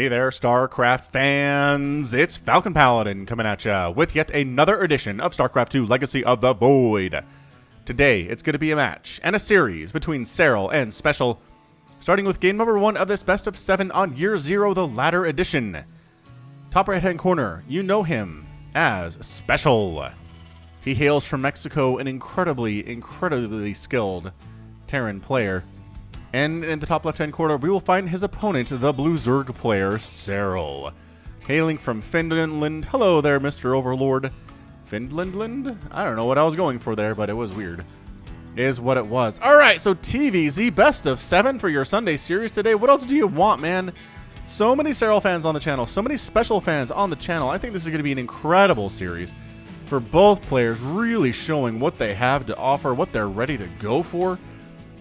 Hey there, StarCraft fans! It's Falcon Paladin coming at ya with yet another edition of StarCraft 2 Legacy of the Void. Today, it's going to be a match and a series between Serral and Special, starting with game number 1 of this best of 7 on Year 0, the Ladder Edition. Top right-hand corner, you know him as Special. He hails from Mexico, an incredibly skilled Terran player. And in the top left-hand corner, we will find his opponent, the Blue Zerg player, Serral. Hailing from Finland. Hello there, Mr. Overlord. Finlandland? I don't know what I was going for there, but it was weird. Is what it was. Alright, so TVZ, best of 7 for your Sunday series today. What else do you want, man? So many Serral fans on the channel, so many Special fans on the channel. I think this is going to be an incredible series for both players, really showing what they have to offer, what they're ready to go for,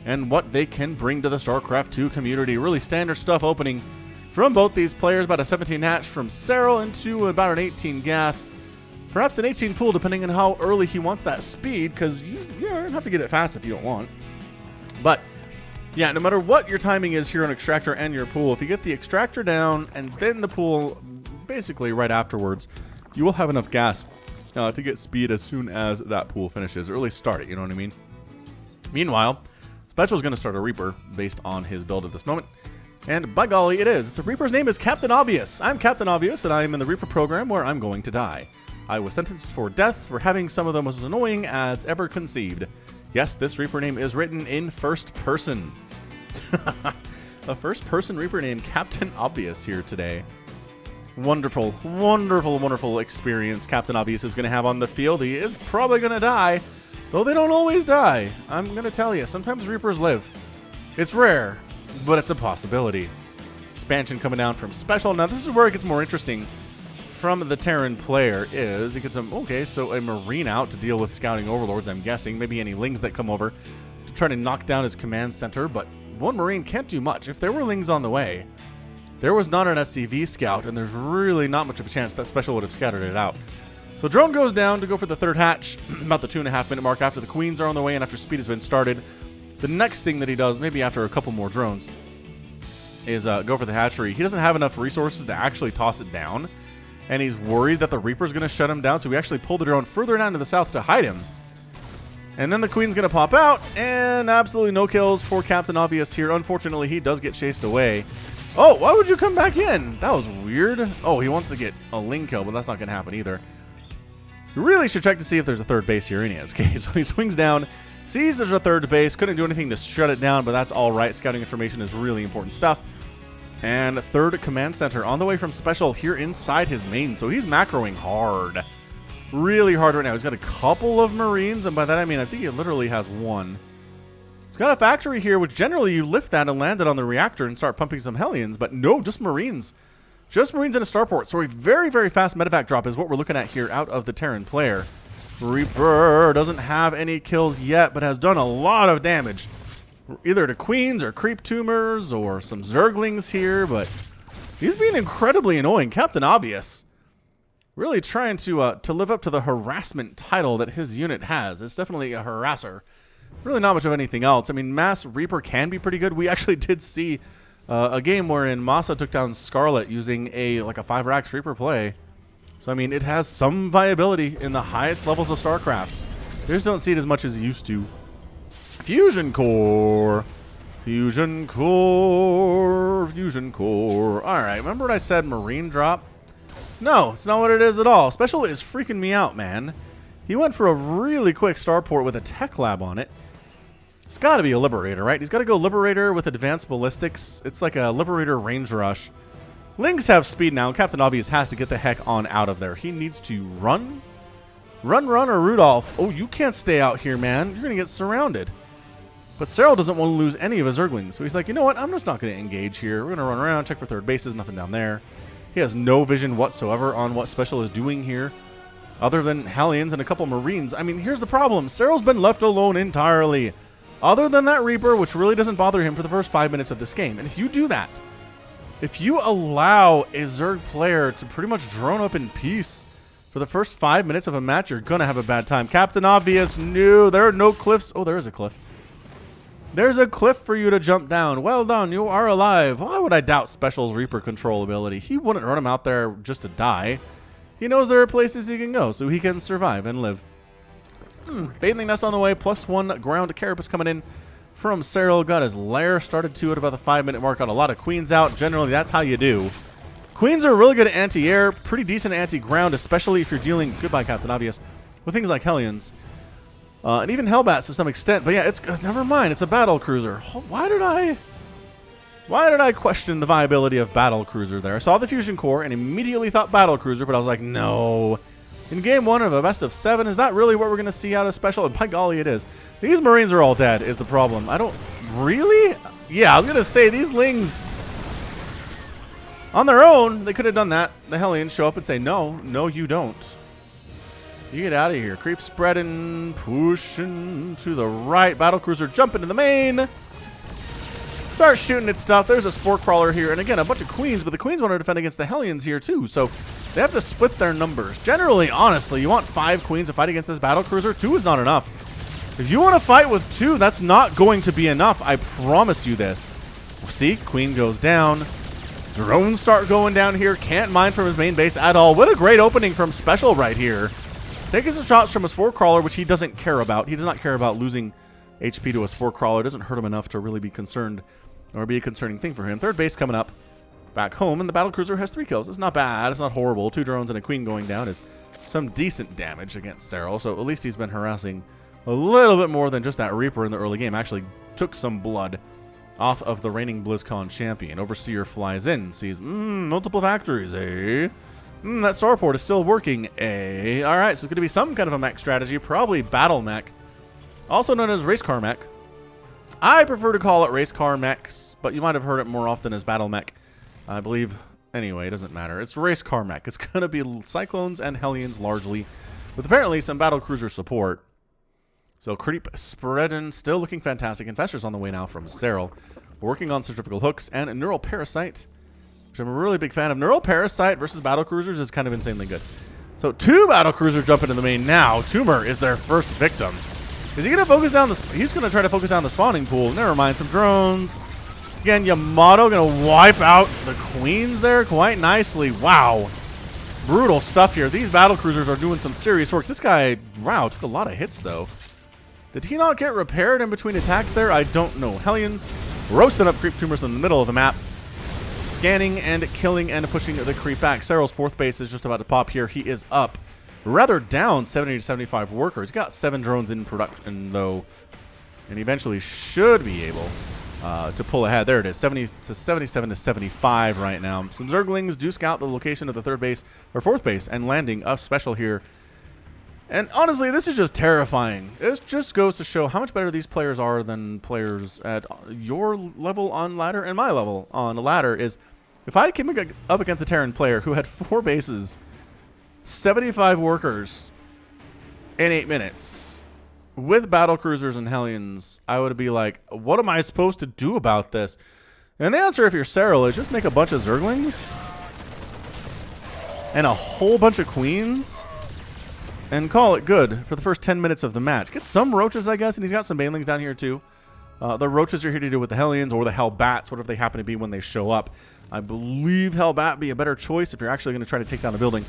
and what they can bring to the StarCraft 2 community. Really standard stuff opening from both these players. About a 17 hatch from Serral into about an 18 gas. Perhaps an 18 pool, depending on how early he wants that speed, because you don't have to get it fast if you don't want. But, yeah, no matter what your timing is here on Extractor and your pool, if you get the Extractor down and then the pool basically right afterwards, you will have enough gas to get speed as soon as that pool finishes, or at least start it, you know what I mean? Meanwhile, Special is going to start a Reaper based on his build at this moment. And by golly, it is. It's a Reaper's name is Captain Obvious. I'm Captain Obvious, and I am in the Reaper program where I'm going to die. I was sentenced for death for having some of the most annoying ads ever conceived. Yes, this Reaper name is written in first person. A first person Reaper name, Captain Obvious, here today. Wonderful, wonderful experience Captain Obvious is going to have on the field. He is probably going to die. Though they don't always die. I'm going to tell you, sometimes Reapers live. It's rare, but it's a possibility. Expansion coming down from Special. Now, this is where it gets more interesting from the Terran player is he gets so a Marine out to deal with scouting overlords, I'm guessing. Maybe any Lings that come over to try to knock down his command center, but one Marine can't do much. If there were Lings on the way, there was not an SCV scout, and there's really not much of a chance that Special would have scattered it out. So drone goes down to go for the third hatch, about the 2.5 minute mark after the queens are on the way and after speed has been started. The next thing that he does, maybe after a couple more drones, is go for the hatchery. He doesn't have enough resources to actually toss it down, and he's worried that the Reaper's going to shut him down, so we actually pull the drone further down to the south to hide him. And then the queen's going to pop out, and absolutely no kills for Captain Obvious here. Unfortunately, he does get chased away. Oh, why would you come back in? That was weird. Oh, he wants to get a Ling kill, but that's not going to happen either. You really should check to see if there's a third base here in his case. So he swings down, sees there's a third base, couldn't do anything to shut it down, but that's all right. Scouting information is really important stuff. And third command center on the way from Special here inside his main. So he's macroing hard. Really hard right now. He's got a couple of Marines, and by that I mean I think he literally has one. He's got a factory here, which generally you lift that and land it on the reactor and start pumping some Hellions, but no, just Marines. Just Marines in a starport. So a very fast medevac drop is what we're looking at here out of the Terran player. Reaper doesn't have any kills yet, but has done a lot of damage. Either to queens or creep tumors or some zerglings here, but he's being incredibly annoying. Captain Obvious really trying to live up to the harassment title that his unit has. It's definitely a harasser. Really not much of anything else. I mean, Mass Reaper can be pretty good. We actually did see a game wherein Masa took down Scarlet using a 5-Rax Reaper play. So, I mean, it has some viability in the highest levels of StarCraft. They just don't see it as much as it used to. Fusion Core. Fusion Core. Fusion Core. Alright, remember what I said, Marine drop? No, it's not what it is at all. Special is freaking me out, man. He went for a really quick starport with a tech lab on it. It's got to be a Liberator, right? He's got to go Liberator with Advanced Ballistics. It's like a Liberator Range Rush. Lings have speed now. Captain Obvious has to get the heck on out of there. He needs to run. Run, or Rudolph. Oh, you can't stay out here, man. You're going to get surrounded. But Serral doesn't want to lose any of his Zerglings. So he's like, you know what? I'm just not going to engage here. We're going to run around, check for third bases. Nothing down there. He has no vision whatsoever on what Special is doing here, other than Hellions and a couple Marines. I mean, here's the problem. Serral's been left alone entirely. Other than that Reaper, which really doesn't bother him for the first 5 minutes of this game. And if you do that, if you allow a Zerg player to pretty much drone up in peace for the first 5 minutes of a match, you're going to have a bad time. Captain Obvious, no, there are no cliffs. Oh, there is a cliff. There's a cliff for you to jump down. Well done, you are alive. Why would I doubt Special's Reaper control ability? He wouldn't run him out there just to die. He knows there are places he can go so he can survive and live. Bathing Nest on the way, +1 ground carapace coming in from Serral. Got his lair started to at about the 5-minute mark. Got a lot of queens out. Generally, that's how you do. Queens are really good at anti-air, pretty decent anti-ground, especially if you're dealing, goodbye Captain Obvious, with things like Hellions. And even Hellbats to some extent. But yeah, it's never mind. It's a Battlecruiser. Why did I question the viability of Battlecruiser there? I saw the Fusion Core and immediately thought Battlecruiser, but I was like, no. In game 1 of a best of 7, is that really what we're going to see out of Special? And by golly, it is. These Marines are all dead is the problem. I don't... Really? Yeah, I was going to say, these Lings... On their own, they could have done that. The Hellions show up and say, no, you don't. You get out of here. Creep spreading, pushing to the right. Battlecruiser jump into the main. Start shooting at stuff. There's a Spore Crawler here. And again, a bunch of Queens, but the Queens want to defend against the Hellions here too. So they have to split their numbers. Generally, honestly, you want 5 Queens to fight against this Battlecruiser. 2 is not enough. If you want to fight with 2, that's not going to be enough. I promise you this. See, Queen goes down. Drones start going down here. Can't mine from his main base at all. What a great opening from Special right here. Taking some shots from a Spore Crawler, which he doesn't care about. He does not care about losing HP to a Spore Crawler. It doesn't hurt him enough to really be concerned or be a concerning thing for him. Third base coming up back home, and the Battlecruiser has 3 kills. It's not bad. It's not horrible. 2 drones and a Queen going down is some decent damage against Serral. So at least he's been harassing a little bit more than just that Reaper in the early game. Actually took some blood off of the reigning BlizzCon champion. Overseer flies in, sees multiple factories, eh? That starport is still working, eh? Alright, so it's going to be some kind of a mech strategy, probably battle mech, also known as race car mech. I prefer to call it race car mechs, but you might have heard it more often as battle mech. I believe, anyway, it doesn't matter. It's race car mech. It's going to be Cyclones and Hellions largely, with apparently some Battlecruiser support. So Creep spreading, still looking fantastic. Infestors on the way now from Serral. Working on Centrifugal Hooks and Neural Parasite, which I'm a really big fan of. Neural Parasite versus Battlecruisers is kind of insanely good. So 2 Battlecruisers jump into the main now. Tumor is their first victim. Is he going to focus down the... He's going to try to focus down the spawning pool. Never mind, some drones. Again, Yamato going to wipe out the Queens there quite nicely. Wow. Brutal stuff here. These Battlecruisers are doing some serious work. This guy, wow, took a lot of hits though. Did he not get repaired in between attacks there? I don't know. Hellions roasting up Creep Tumors in the middle of the map. Scanning and killing and pushing the Creep back. Serral's 4th base is just about to pop here. He is up. Rather down 70 to 75 workers. He's got 7 drones in production though. And he eventually should be able to pull ahead. There it is. 70 to 77 to 75 right now. Some Zerglings do scout the location of the 3rd base or 4th base and landing a Special here. And honestly, this is just terrifying. It just goes to show how much better these players are than players at your level on ladder and my level on a ladder. Is if I came up against a Terran player who had 4 bases, 75 workers in 8 minutes with Battlecruisers and Hellions, I would be like, what am I supposed to do about this? And the answer, if you're Serral, is just make a bunch of Zerglings and a whole bunch of Queens and call it good for the first 10 minutes of the match. Get some Roaches, I guess, and he's got some Banelings down here too. The Roaches are here to do with the Hellions or the Hellbats, whatever they happen to be when they show up. I believe Hellbat be a better choice if you're actually going to try to take down a building,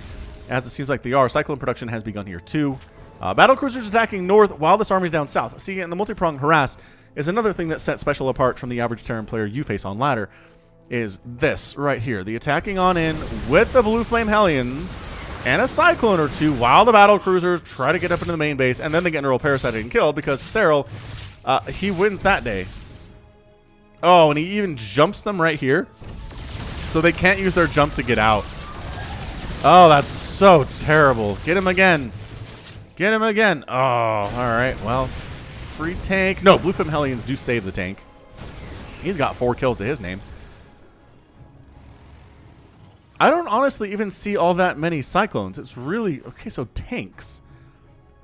as it seems like they are. Cyclone production has begun here too. Battlecruisers attacking north while this army's down south. See, and the multi-pronged harass is another thing that sets Special apart from the average Terran player you face on ladder, is this right here. The attacking on in with the Blue Flame Hellions and a Cyclone or 2 while the Battlecruisers try to get up into the main base, and then they get Neural Parasite and killed because Serral, he wins that day. Oh, and he even jumps them right here, so they can't use their jump to get out. Oh, that's so terrible. Get him again. Get him again. Oh, all right. Well, free tank. No, Blue Flame Hellions do save the tank. He's got 4 kills to his name. I don't honestly even see all that many Cyclones. It's really... Okay, so tanks.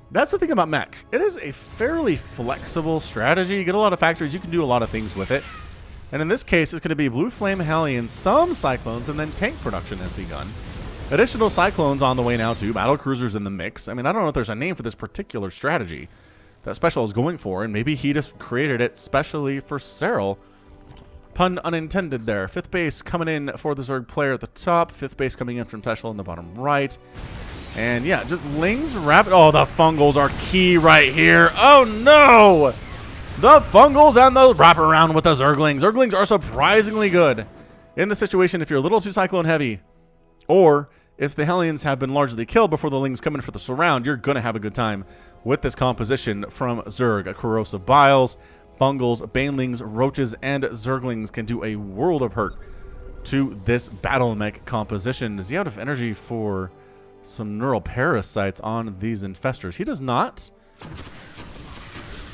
That's the thing about mech. It is a fairly flexible strategy. You get a lot of factories. You can do a lot of things with it. And in this case, it's going to be Blue Flame Hellions, some Cyclones, and then tank production has begun. Additional Cyclones on the way now too. Battlecruisers in the mix. I mean, I don't know if there's a name for this particular strategy that Special is going for, and maybe he just created it specially for Serral. Pun unintended there. 5th base coming in for the Zerg player at the top. 5th base coming in from Special in the bottom right. And yeah, just Lings, Rapid. Oh, the Fungals are key right here. Oh no! The Fungals and the wraparound with the Zerglings. Zerglings are surprisingly good in the situation if you're a little too Cyclone heavy. Or if the Hellions have been largely killed before the Lings come in for the surround, you're going to have a good time with this composition from Zerg. Corrosive Biles, Fungals, Banelings, Roaches, and Zerglings can do a world of hurt to this battle mech composition. Is he out of energy for some neural parasites on these infestors? He does not.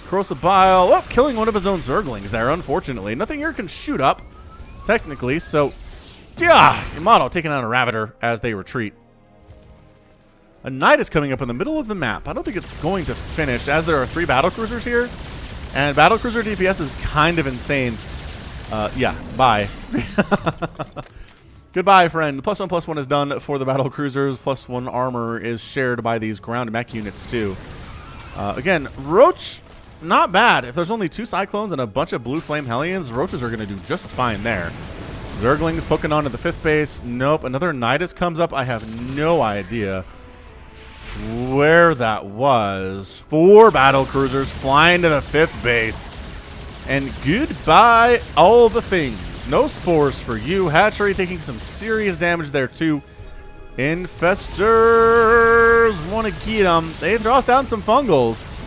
Corrosive Bile, oh, killing one of his own Zerglings there, unfortunately. Nothing here can shoot up, technically, so yeah, Yamato taking out a Ravager as they retreat. A Knight is coming up in the middle of the map. I don't think it's going to finish, as there are 3 Battlecruisers here. And Battlecruiser DPS is kind of insane. Yeah, bye. Goodbye, friend. +1/+1 is done for the Battlecruisers. +1 armor is shared by these ground mech units, too. Again, Roach, not bad. If there's only 2 Cyclones and a bunch of Blue Flame Hellions, Roaches are going to do just fine there. Zerglings poking onto the 5th base. Nope. Another Nidus comes up. I have no idea where that was. 4 Battlecruisers flying to the 5th base. And goodbye all the things. No spores for you. Hatchery taking some serious damage there too. Infestors want to get them. They throws down some Fungals.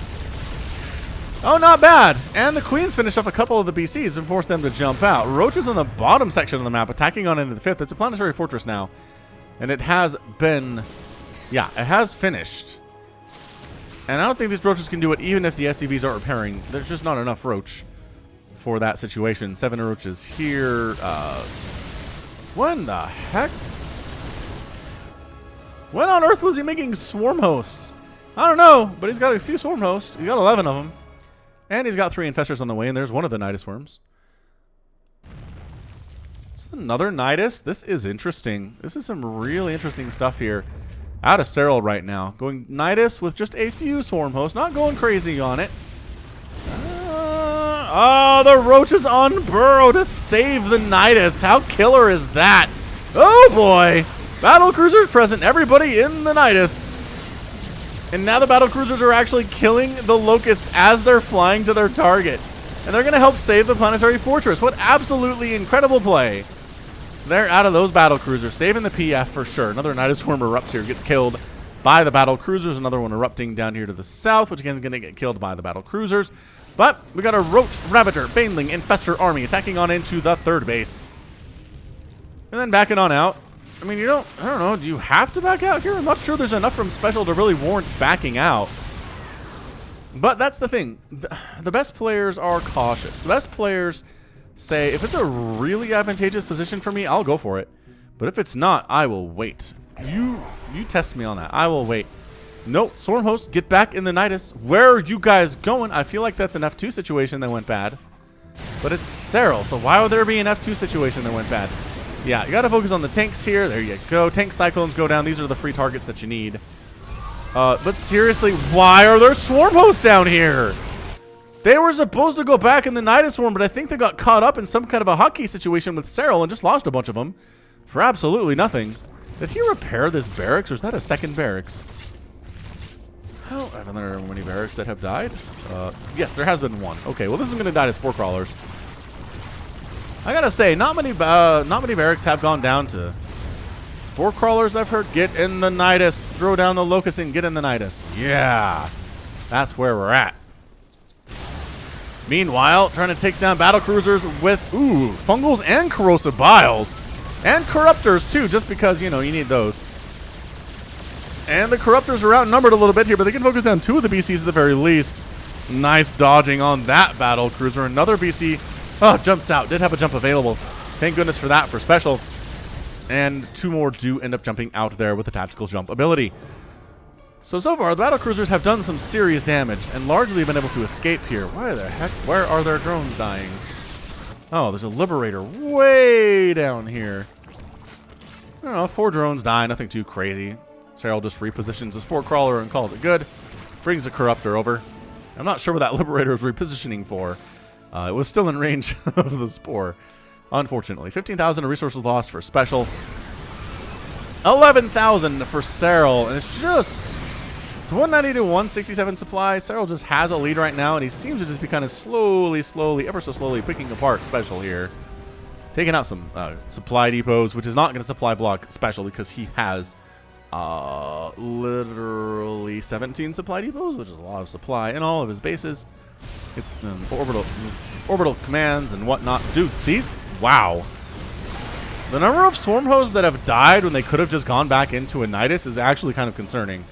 Oh, not bad. And the Queens finish off a couple of the BCs and force them to jump out. Roaches on the bottom section of the map attacking on into the 5th. It's a planetary fortress now. And it has been... yeah, it has finished. And I don't think these Roaches can do it even if the SCVs are repairing. There's just not enough Roach for that situation. 7 Roaches here. What in the heck? When on earth was he making Swarm Hosts? I don't know, but he's got a few Swarm Hosts. He's got 11 of them. And he's got 3 Infestors on the way, and there's one of the Nidus Worms. Is another Nidus? This is interesting. This is some really interesting stuff here. Out of Serral right now. Going Nidus with just a few Swarm Hosts. Not going crazy on it. Oh, the Roaches on Burrow to save the Nidus. How killer is that? Oh, boy. Battlecruisers present. Everybody in the Nidus. And now the Battlecruisers are actually killing the Locusts as they're flying to their target. And they're going to help save the planetary fortress. What absolutely incredible play. They're out of those Battlecruisers. Saving the PF for sure. Another Nidus Worm erupts here. Gets killed by the Battlecruisers. Another one erupting down here to the south, which again is going to get killed by the Battlecruisers. But we got a Roach, Ravager, Baneling, Infestor army attacking on into the 3rd base. And then backing on out. I mean, I don't know, do you have to back out here? I'm not sure there's enough from Special to really warrant backing out. But that's the thing. The best players are cautious. The best players say, if it's a really advantageous position for me, I'll go for it. But if it's not, I will wait. You test me on that. I will wait. Nope, Swarm Host, get back in the Nidus. Where are you guys going? I feel like that's an F2 situation that went bad. But it's Serral, so why would there be an F2 situation that went bad? Yeah, you got to focus on the tanks here. There you go. Tank Cyclones go down. These are the free targets that you need. But seriously, why are there Swarm Hosts down here? They were supposed to go back in the Nidus Swarm, but I think they got caught up in some kind of a hotkey situation with Serral and just lost a bunch of them for absolutely nothing. Did he repair this barracks, or is that a second barracks? Oh, haven't there many barracks that have died? Yes, there has been one. Okay, well, this is going to die to Spore Crawlers. I gotta say, not many barracks have gone down to Spore Crawlers, I've heard. Get in the Nidus. Throw down the Locust and get in the Nidus. Yeah, that's where we're at. Meanwhile, trying to take down Battlecruisers with, Fungals and Corrosive Biles. And Corruptors, too, just because, you know, you need those. And the Corruptors are outnumbered a little bit here, but they can focus down 2 of the BCs at the very least. Nice dodging on that Battlecruiser. Another BC, jumps out. Did have a jump available. Thank goodness for that for Special. And 2 more do end up jumping out there with the tactical jump ability. So far, the Battlecruisers have done some serious damage and largely been able to escape here. Why the heck? Where are their drones dying? Oh, there's a Liberator way down here. I don't know, 4 drones die, nothing too crazy. Serral just repositions the Spore Crawler and calls it good. Brings the Corruptor over. I'm not sure what that Liberator was repositioning for. It was still in range of the Spore, unfortunately. 15,000 resources lost for Special. 11,000 for Serral, and it's 190 to 167 supply. Serral just has a lead right now, and he seems to just be kind of slowly, ever so slowly picking apart Special here. Taking out some supply depots, which is not going to supply block Special because he has literally 17 supply depots, which is a lot of supply in all of his bases. It's orbital commands and whatnot. Dude, wow. The number of Swarm Hosts that have died when they could have just gone back into a Nidus is actually kind of concerning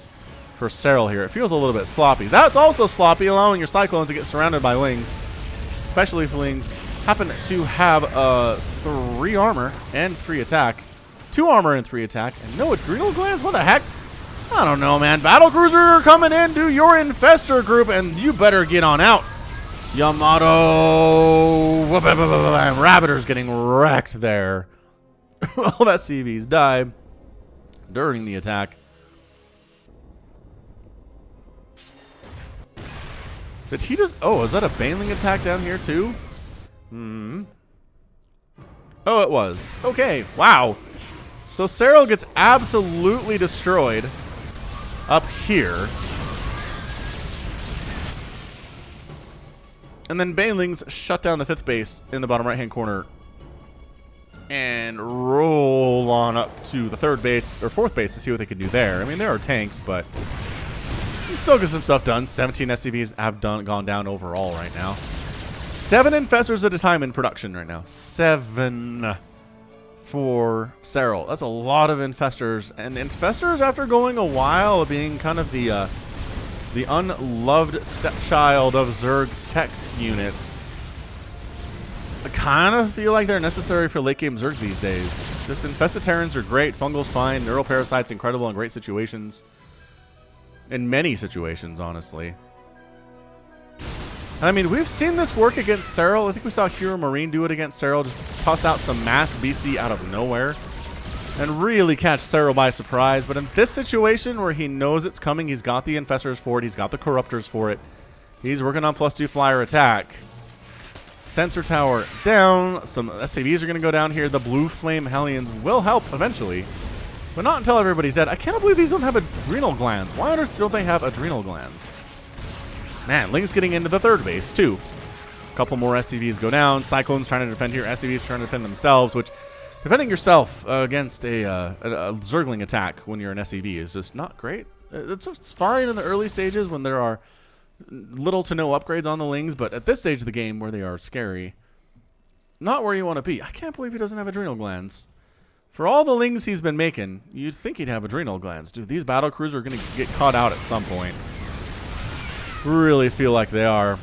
for Serral here. It feels a little bit sloppy. That's also sloppy, allowing your Cyclones to get surrounded by Lings, especially if Lings happen to have 3 armor and 3 attack. 2 armor and 3 attack, and no Adrenal Glands? What the heck? I don't know, man. Battlecruiser coming in, do your Infestor group, and you better get on out. Yamato. Rabbiter's getting wrecked there. All that CVs die during the attack. Did he just... Oh, is that a Baneling attack down here too? Oh, it was. Okay, wow. So Serral gets absolutely destroyed up here. And then Banelings shut down the 5th base in the bottom right-hand corner and roll on up to the 3rd base, or 4th base, to see what they can do there. I mean, there are tanks, but you still get some stuff done. 17 SCVs have gone down overall right now. 7 Infestors at a time in production right now. 7 for Serral. That's a lot of Infestors. And Infestors, after going a while of being kind of the unloved stepchild of Zerg tech units, I kind of feel like they're necessary for late game Zerg these days. Just Infested Terrans are great. Fungal's fine. Neural Parasite's incredible in great situations. In many situations, honestly. And I mean, we've seen this work against Serral. I think we saw Hero Marine do it against Serral. Just toss out some mass BC out of nowhere and really catch Serral by surprise. But in this situation where he knows it's coming, he's got the Infestors for it. He's got the Corruptors for it. He's working on +2 flyer attack. Sensor tower down. Some SCVs are going to go down here. The Blue Flame Hellions will help eventually, but not until everybody's dead. I can't believe these don't have Adrenal Glands. Why on earth don't they have Adrenal Glands? Man, Ling's getting into the 3rd base, too. A couple more SCVs go down. Cyclones trying to defend here. SCVs trying to defend themselves, which defending yourself against a Zergling attack when you're an SCV is just not great. It's fine in the early stages when there are little to no upgrades on the Lings, but at this stage of the game where they are scary, not where you want to be. I can't believe he doesn't have Adrenal Glands. For all the Lings he's been making, you'd think he'd have Adrenal Glands. Dude, these Battlecruisers are going to get caught out at some point. Really feel like they are.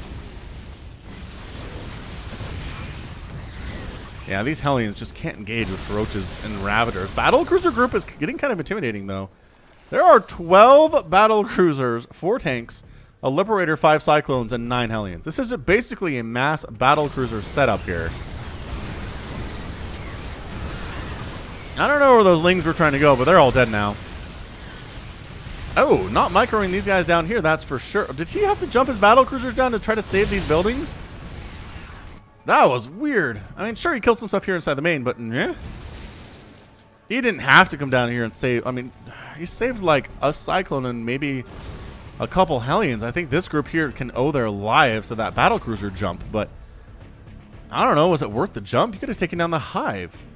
Yeah, these Hellions just can't engage with Roaches and Ravagers. Battlecruiser group is getting kind of intimidating, though. There are 12 Battlecruisers, 4 tanks, a Liberator, 5 Cyclones, and 9 Hellions. This is basically a mass Battlecruiser setup here. I don't know where those Lings were trying to go, but they're all dead now. Oh, not microing these guys down here, that's for sure. Did he have to jump his Battlecruisers down to try to save these buildings? That was weird. I mean, sure, he killed some stuff here inside the main, but yeah. He didn't have to come down here and save. I mean, he saved like a Cyclone and maybe a couple Hellions. I think this group here can owe their lives to that Battlecruiser jump, but I don't know. Was it worth the jump? You could have taken down the Hive.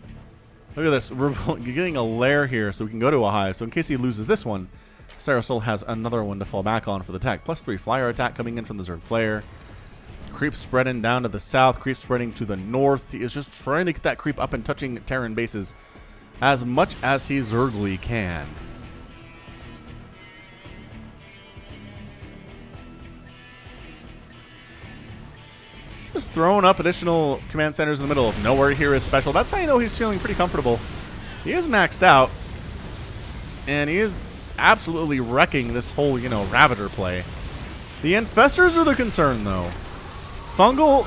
Look at this. We're getting a lair here so we can go to a Hive. So in case he loses this one, Serral still has another one to fall back on for the tech. +3 flyer attack coming in from the Zerg player. Creep spreading down to the south. Creep spreading to the north. He is just trying to get that creep up and touching Terran bases as much as he Zergly can. Just throwing up additional command centers in the middle of nowhere here is special. That's how you know he's feeling pretty comfortable. He is maxed out, and he is absolutely wrecking this whole, Ravager play. The Infestors are the concern, though. Fungal,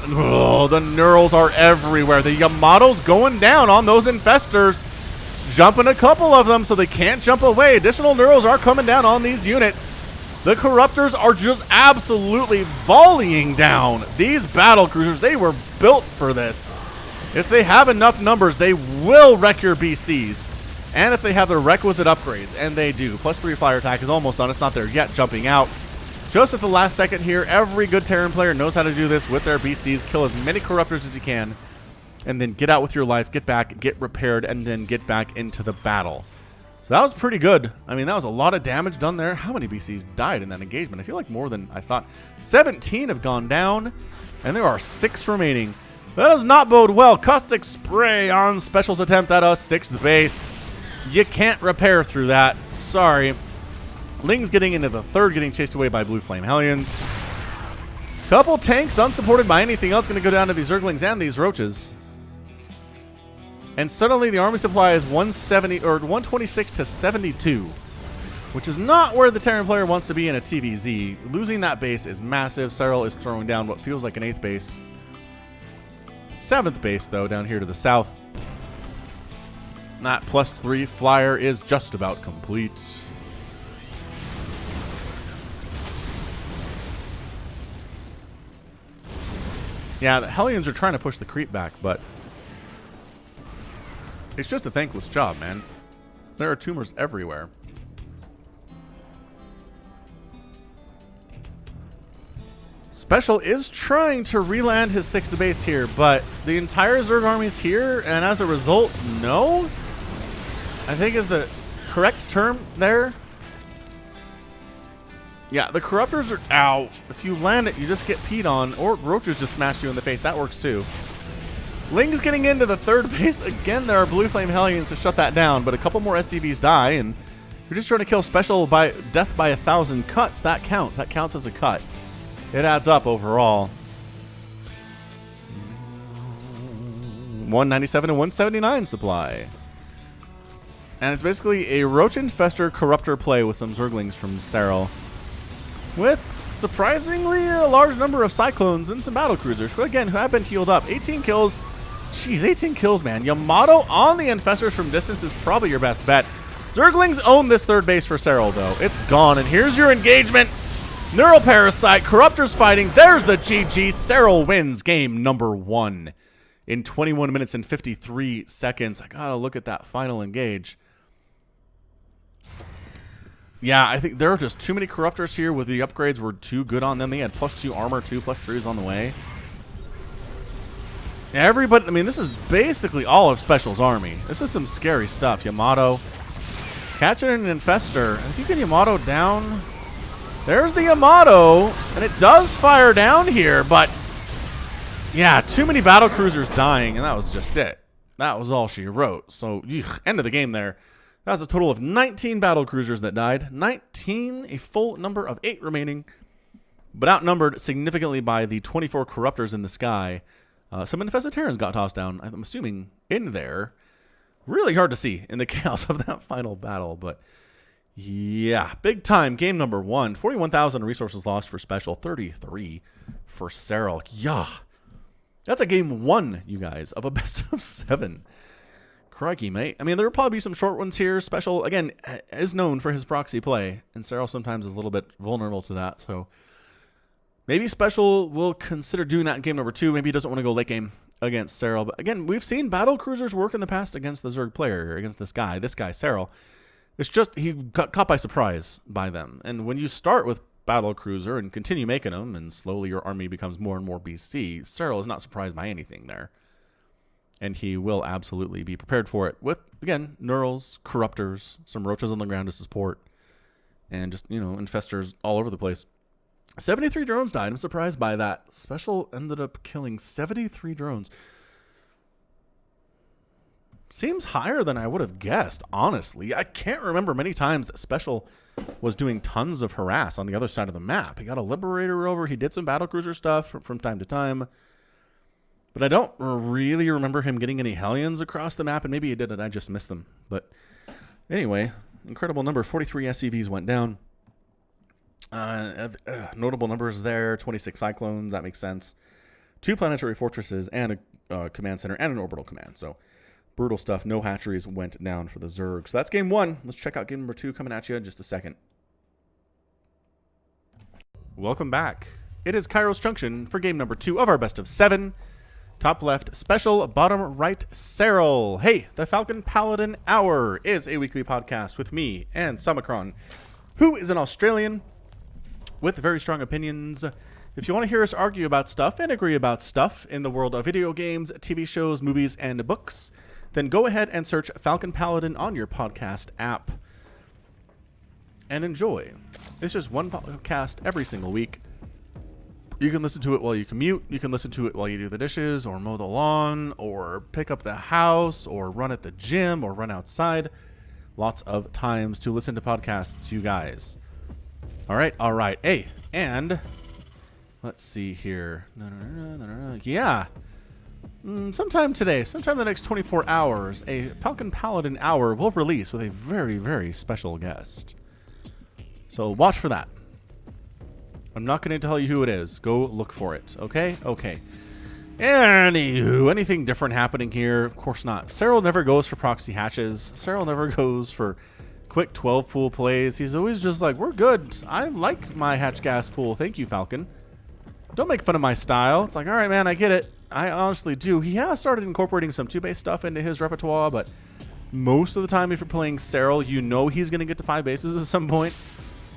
the Neurals are everywhere. The Yamato's going down on those Infestors, jumping a couple of them so they can't jump away. Additional Neurals are coming down on these units. The Corruptors are just absolutely volleying down these Battlecruisers. They were built for this. If they have enough numbers, they will wreck your BCs. And if they have the requisite upgrades, and they do. +3 flyer attack is almost done. It's not there yet, jumping out. Just at the last second here, every good Terran player knows how to do this with their BCs. Kill as many Corruptors as you can, and then get out with your life, get back, get repaired, and then get back into the battle. So that was pretty good. I mean, that was a lot of damage done there. How many BCs died in that engagement? I feel like more than I thought. 17 have gone down, and there are 6 remaining. That does not bode well. Caustic Spray on Special's attempt at a 6th base. You can't repair through that. Sorry. Ling's getting into the 3rd, getting chased away by Blue Flame Hellions. Couple tanks unsupported by anything else going to go down to these Zerglings and these Roaches. And suddenly the army supply is 170 or 126 to 72, which is not where the Terran player wants to be in a TVZ. Losing that base is massive. Serral is throwing down what feels like an 8th base. 7th base, though, down here to the south. That +3 flyer is just about complete. Yeah, the Hellions are trying to push the creep back, but it's just a thankless job, man. There are tumors everywhere. Special is trying to reland his 6th base here, but the entire Zerg army's here, and as a result, no? I think is the correct term there. Yeah, the Corruptors are out. If you land it, you just get peed on, or Roaches just smash you in the face. That works too. Ling's getting into the 3rd base. Again, there are Blue Flame Hellions to shut that down, but a couple more SCVs die, and you're just trying to kill Special by death by 1,000 cuts. That counts. That counts as a cut. It adds up overall. 197 and 179 supply. And it's basically a Roach Infestor Corruptor play with some Zerglings from Serral, with surprisingly a large number of Cyclones and some Battlecruisers, who again, who have been healed up. 18 kills. Jeez, 18 kills, man. Yamato on the Infestors from distance is probably your best bet. Zerglings own this 3rd base for Serral, though. It's gone, and here's your engagement. Neural Parasite, Corruptors fighting. There's the GG. Serral wins game number 1 in 21 minutes and 53 seconds. I gotta look at that final engage. Yeah, I think there are just too many Corruptors here. With the upgrades were too good on them. They had +2 armor, 2 +3s on the way. Everybody, I mean, this is basically all of Special's army. This is some scary stuff. Yamato. Catching an Infestor. I think you can Yamato down. There's the Yamato. And it does fire down here, but yeah, too many Battlecruisers dying, and that was just it. That was all she wrote. So, end of the game there. That was a total of 19 Battlecruisers that died. 19, a full number of 8 remaining, but outnumbered significantly by the 24 Corruptors in the sky. Some Infested Terrans got tossed down, I'm assuming, in there. Really hard to see in the chaos of that final battle, but yeah, big time. Game number 1. 41,000 resources lost for Special, 33 for Serral. Yeah, that's a game 1, you guys, of a best of 7. Crikey, mate. I mean, there will probably be some short ones here. Special, again, is known for his proxy play, and Serral sometimes is a little bit vulnerable to that, so maybe Special will consider doing that in game number 2. Maybe he doesn't want to go late game against Serral. But again, we've seen Battlecruisers work in the past against the Zerg player, against this guy, Serral. It's just he got caught by surprise by them. And when you start with Battlecruiser and continue making them, and slowly your army becomes more and more BC, Serral is not surprised by anything there. And he will absolutely be prepared for it with, again, Neurals, Corruptors, some Roaches on the ground to support, and just, Infestors all over the place. 73 drones died. I'm surprised by that. Special ended up killing 73 drones. Seems higher than I would have guessed, honestly. I can't remember many times that Special was doing tons of harass on the other side of the map. He got a Liberator over. He did some Battlecruiser stuff from time to time. But I don't really remember him getting any Hellions across the map, and maybe he did and I just missed them. But anyway, incredible number. 43 SCVs went down. Notable numbers there. 26 Cyclones, that makes sense. 2 planetary fortresses and a command center and an orbital command. So brutal stuff. No hatcheries went down for the Zerg. So that's game 1. Let's check out game number 2 coming at you in just a second. Welcome back. It is Kairos Junction for game number 2 of our best of 7. Top left, special, bottom right, Serral. Hey, the Falcon Paladin Hour is a weekly podcast with me and Samacron, who is an Australian with very strong opinions. If you want to hear us argue about stuff and agree about stuff in the world of video games, TV shows, movies, and books, then go ahead and search Falcon Paladin on your podcast app and enjoy. It's just one podcast every single week. You can listen to it while you commute. You can listen to it while you do the dishes or mow the lawn or pick up the house or run at the gym or run outside. Lots of times to listen to podcasts, you guys. All right. Hey, and let's see here. Yeah. Sometime today, sometime in the next 24 hours, a Falcon Paladin Hour will release with a very, very special guest. So watch for that. I'm not going to tell you who it is. Go look for it. Okay? Okay. Anywho, anything different happening here? Of course not. Serral never goes for proxy hatches. Serral never goes for quick 12 pool plays. He's always just like, we're good. I like my hatch gas pool. Thank you, Falcon. Don't make fun of my style. It's like, all right, man, I get it. I honestly do. He has started incorporating some 2-base stuff into his repertoire, but most of the time if you're playing Serral, you know he's going to get to 5 bases at some point.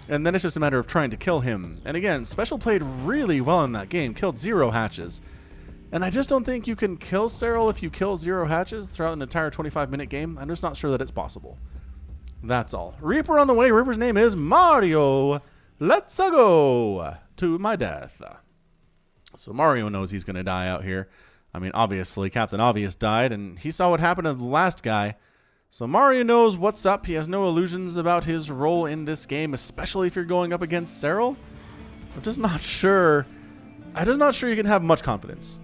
And then it's just a matter of trying to kill him. And again, Special played really well in that game. Killed 0 hatches. And I just don't think you can kill Serral if you kill 0 hatches throughout an entire 25-minute game. I'm just not sure that it's possible. That's all. Reaper on the way. Reaper's name is Mario. Let's go to my death. So Mario knows he's going to die out here. I mean, obviously, Captain Obvious died, and he saw what happened to the last guy. So Mario knows what's up. He has no illusions about his role in this game, especially if you're going up against Serral. I'm just not sure. I'm just not sure you can have much confidence.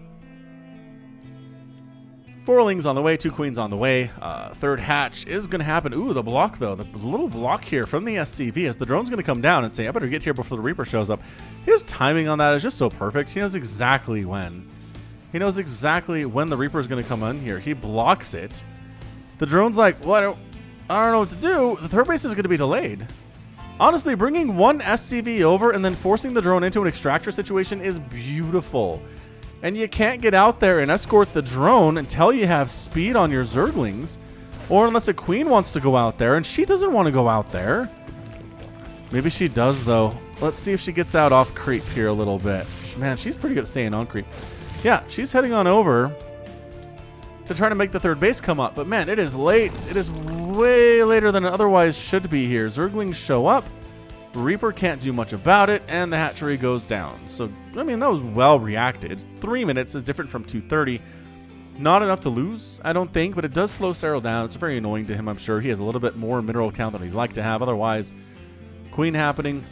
4 lings on the way, 2 queens on the way. Third hatch is going to happen. Ooh, the block, though. The little block here from the SCV as the drone's going to come down and say, I better get here before the Reaper shows up. His timing on that is just so perfect. He knows exactly when. He knows exactly when the Reaper is going to come in here. He blocks it. The drone's like, well, I don't know what to do. The third base is going to be delayed. Honestly, bringing one SCV over and then forcing the drone into an extractor situation is beautiful. And you can't get out there and escort the drone until you have speed on your Zerglings. Or unless a queen wants to go out there, and she doesn't want to go out there. Maybe she does, though. Let's see if she gets out off creep here a little bit. Man, she's pretty good at staying on creep. Yeah, she's heading on over to try to make the third base come up. But man, it is late. It is way later than it otherwise should be here. Zerglings show up. Reaper can't do much about it, and the hatchery goes down. So, I mean, that was well reacted. 3 minutes is different from 2:30. Not enough to lose, I don't think, but it does slow Serral down. It's very annoying to him, I'm sure. He has a little bit more mineral count than he'd like to have. Otherwise, queen happening,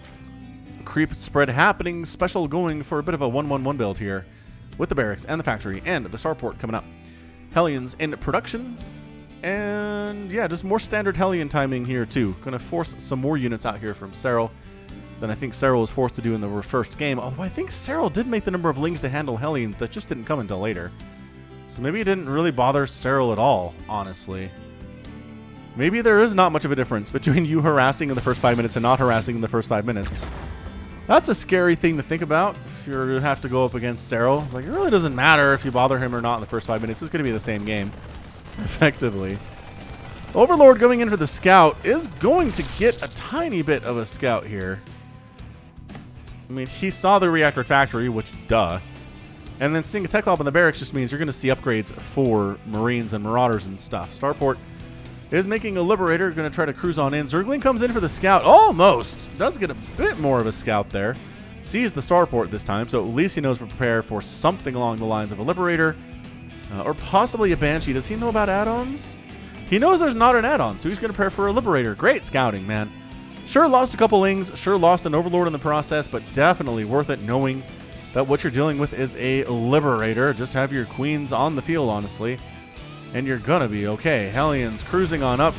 creep spread happening, special going for a bit of a 1-1-1 build here with the barracks and the factory and the starport coming up. Hellions in production, and yeah, just more standard Hellion timing here too. Gonna force some more units out here from Serral than I think Serral was forced to do in the first game, although I think Serral did make the number of lings to handle Hellions that just didn't come until later. So maybe it didn't really bother Serral at all, honestly. Maybe there is not much of a difference between you harassing in the first 5 minutes and not harassing in the first 5 minutes. That's a scary thing to think about if you have to go up against Serral. It's like, it really doesn't matter if you bother him or not in the first 5 minutes. It's going to be the same game, effectively. Overlord going in for the scout is going to get a tiny bit of a scout here. I mean, he saw the reactor factory, which, duh. And then seeing a tech lob in the barracks just means you're going to see upgrades for Marines and Marauders and stuff. Starport is making a Liberator, going to try to cruise on in. Zergling comes in for the scout. Almost! Does get a bit more of a scout there. Sees the starport this time, so at least he knows to prepare for something along the lines of a Liberator. Or possibly a Banshee. Does he know about add-ons? He knows there's not an add-on, so he's going to prepare for a Liberator. Great scouting, man. Sure lost a couple lings, sure lost an Overlord in the process, but definitely worth it knowing that what you're dealing with is a Liberator. Just have your queens on the field, honestly, and you're gonna be okay. Hellions cruising on up,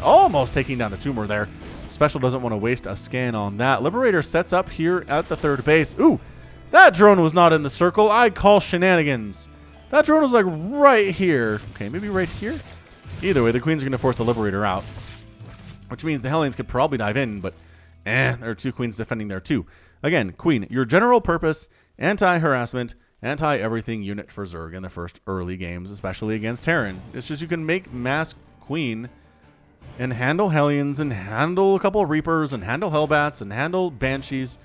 almost taking down the tumor there. Special doesn't want to waste a scan on that. Liberator sets up here at the third base. Ooh, that drone was not in the circle. I call shenanigans. That drone was like right here. Okay, maybe right here? Either way, the queens are going to force the Liberator out, which means the Hellions could probably dive in, but there are 2 queens defending there too. Again, Queen, your general purpose, anti-harassment, anti-everything unit for Zerg in the first early games, especially against Terran. It's just you can make mass Queen and handle Hellions and handle a couple of Reapers and handle Hellbats and handle Banshees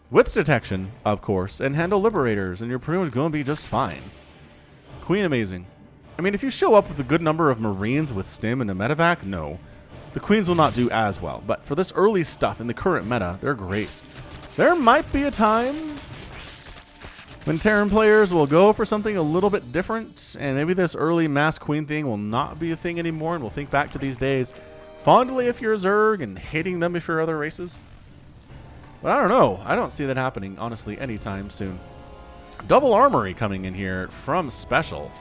with detection, of course, and handle Liberators, and you're pretty much going to be just fine. Queen amazing. I mean, if you show up with a good number of Marines with Stim and a medevac, no. The Queens will not do as well, but for this early stuff in the current meta, they're great. There might be a time when Terran players will go for something a little bit different, and maybe this early mass Queen thing will not be a thing anymore, and we'll think back to these days fondly if you're a Zerg and hating them if you're other races. But I don't know. I don't see that happening, honestly, anytime soon. Double Armory coming in here from Special.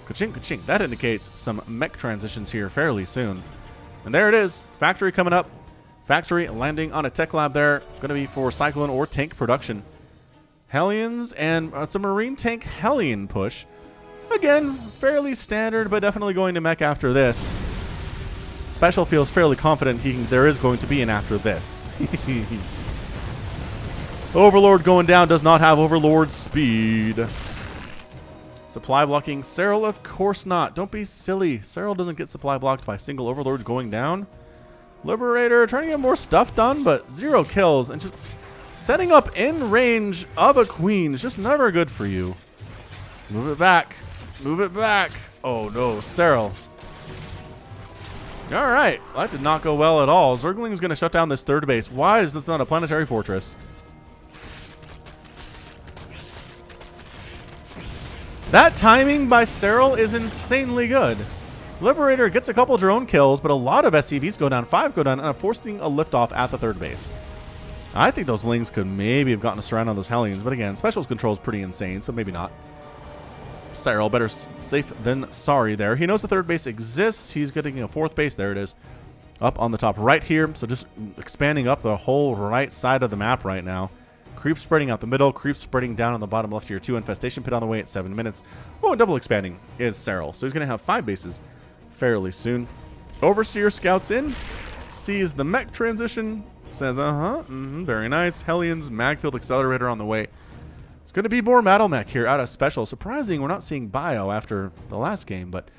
Ka-chink, ka-chink. That indicates some mech transitions here fairly soon. And there it is. Factory coming up. Factory landing on a tech lab there. Going to be for Cyclone or tank production. Hellions, and it's a Marine tank Hellion push. Again, fairly standard, but definitely going to mech after this. Special feels fairly confident there is going to be an after this. Overlord going down, does not have Overlord speed. Supply blocking Serral, of course not. Don't be silly. Serral doesn't get supply blocked by single Overlords going down. Liberator trying to get more stuff done, but 0 kills, and just setting up in range of a Queen is just never good for you. Move it back. Move it back. Oh no, Serral. Alright, that did not go well at all. Zergling's going to shut down this third base. Why is this not a planetary fortress? That timing by Serral is insanely good. Liberator gets a couple drone kills, but a lot of SCVs go down, 5 go down, and forcing a liftoff at the third base. I think those Lings could maybe have gotten a surround on those Hellions, but again, Special's control is pretty insane, so maybe not. Serral, better safe than sorry there. He knows the third base exists. He's getting a fourth base. There it is. Up on the top right here. So just expanding up the whole right side of the map right now. Creep spreading out the middle. Creep spreading down on the bottom left here. 2 infestation pit on the way at 7 minutes. Oh, and double expanding is Serral. So he's going to have 5 bases fairly soon. Overseer scouts in. Sees the mech transition. Says, very nice. Hellions, Magfield Accelerator on the way. It's going to be more Battle Mech here out of Special. Surprising we're not seeing Bio after the last game, but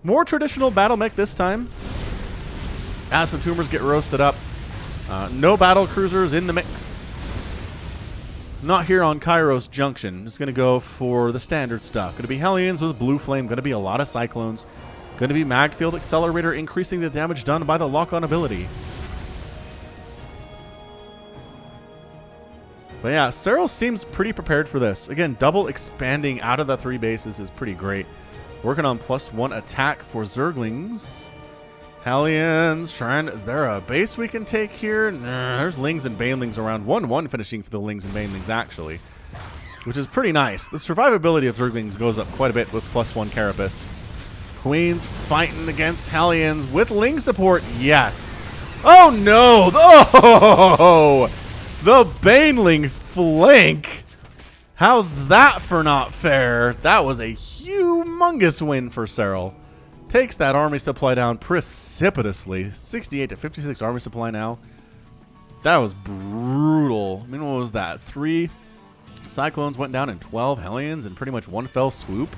more traditional Battle Mech this time. As some tumors get roasted up. No Battlecruisers in the mix. Not here on Kairos Junction. Just going to go for the standard stuff. Going to be Hellions with Blue Flame. Going to be a lot of Cyclones. Going to be Magfield Accelerator, increasing the damage done by the lock-on ability. But yeah, Serral seems pretty prepared for this. Again, double expanding out of the 3 bases is pretty great. Working on +1 attack for Zerglings. Hellions trying. Is there a base we can take here? Nah, there's Lings and Banelings around. 1-1 finishing for the Lings and Banelings, actually. Which is pretty nice. The survivability of Zerglings goes up quite a bit with +1 Carapace. Queens fighting against Hellions with Ling support. Yes. Oh no! Oh! The Baneling flank. How's that for not fair? That was a humongous win for Serral. Takes that army supply down precipitously. 68 to 56 army supply now. That was brutal. I mean, what was that? 3 Cyclones went down and 12 Hellions in pretty much one fell swoop.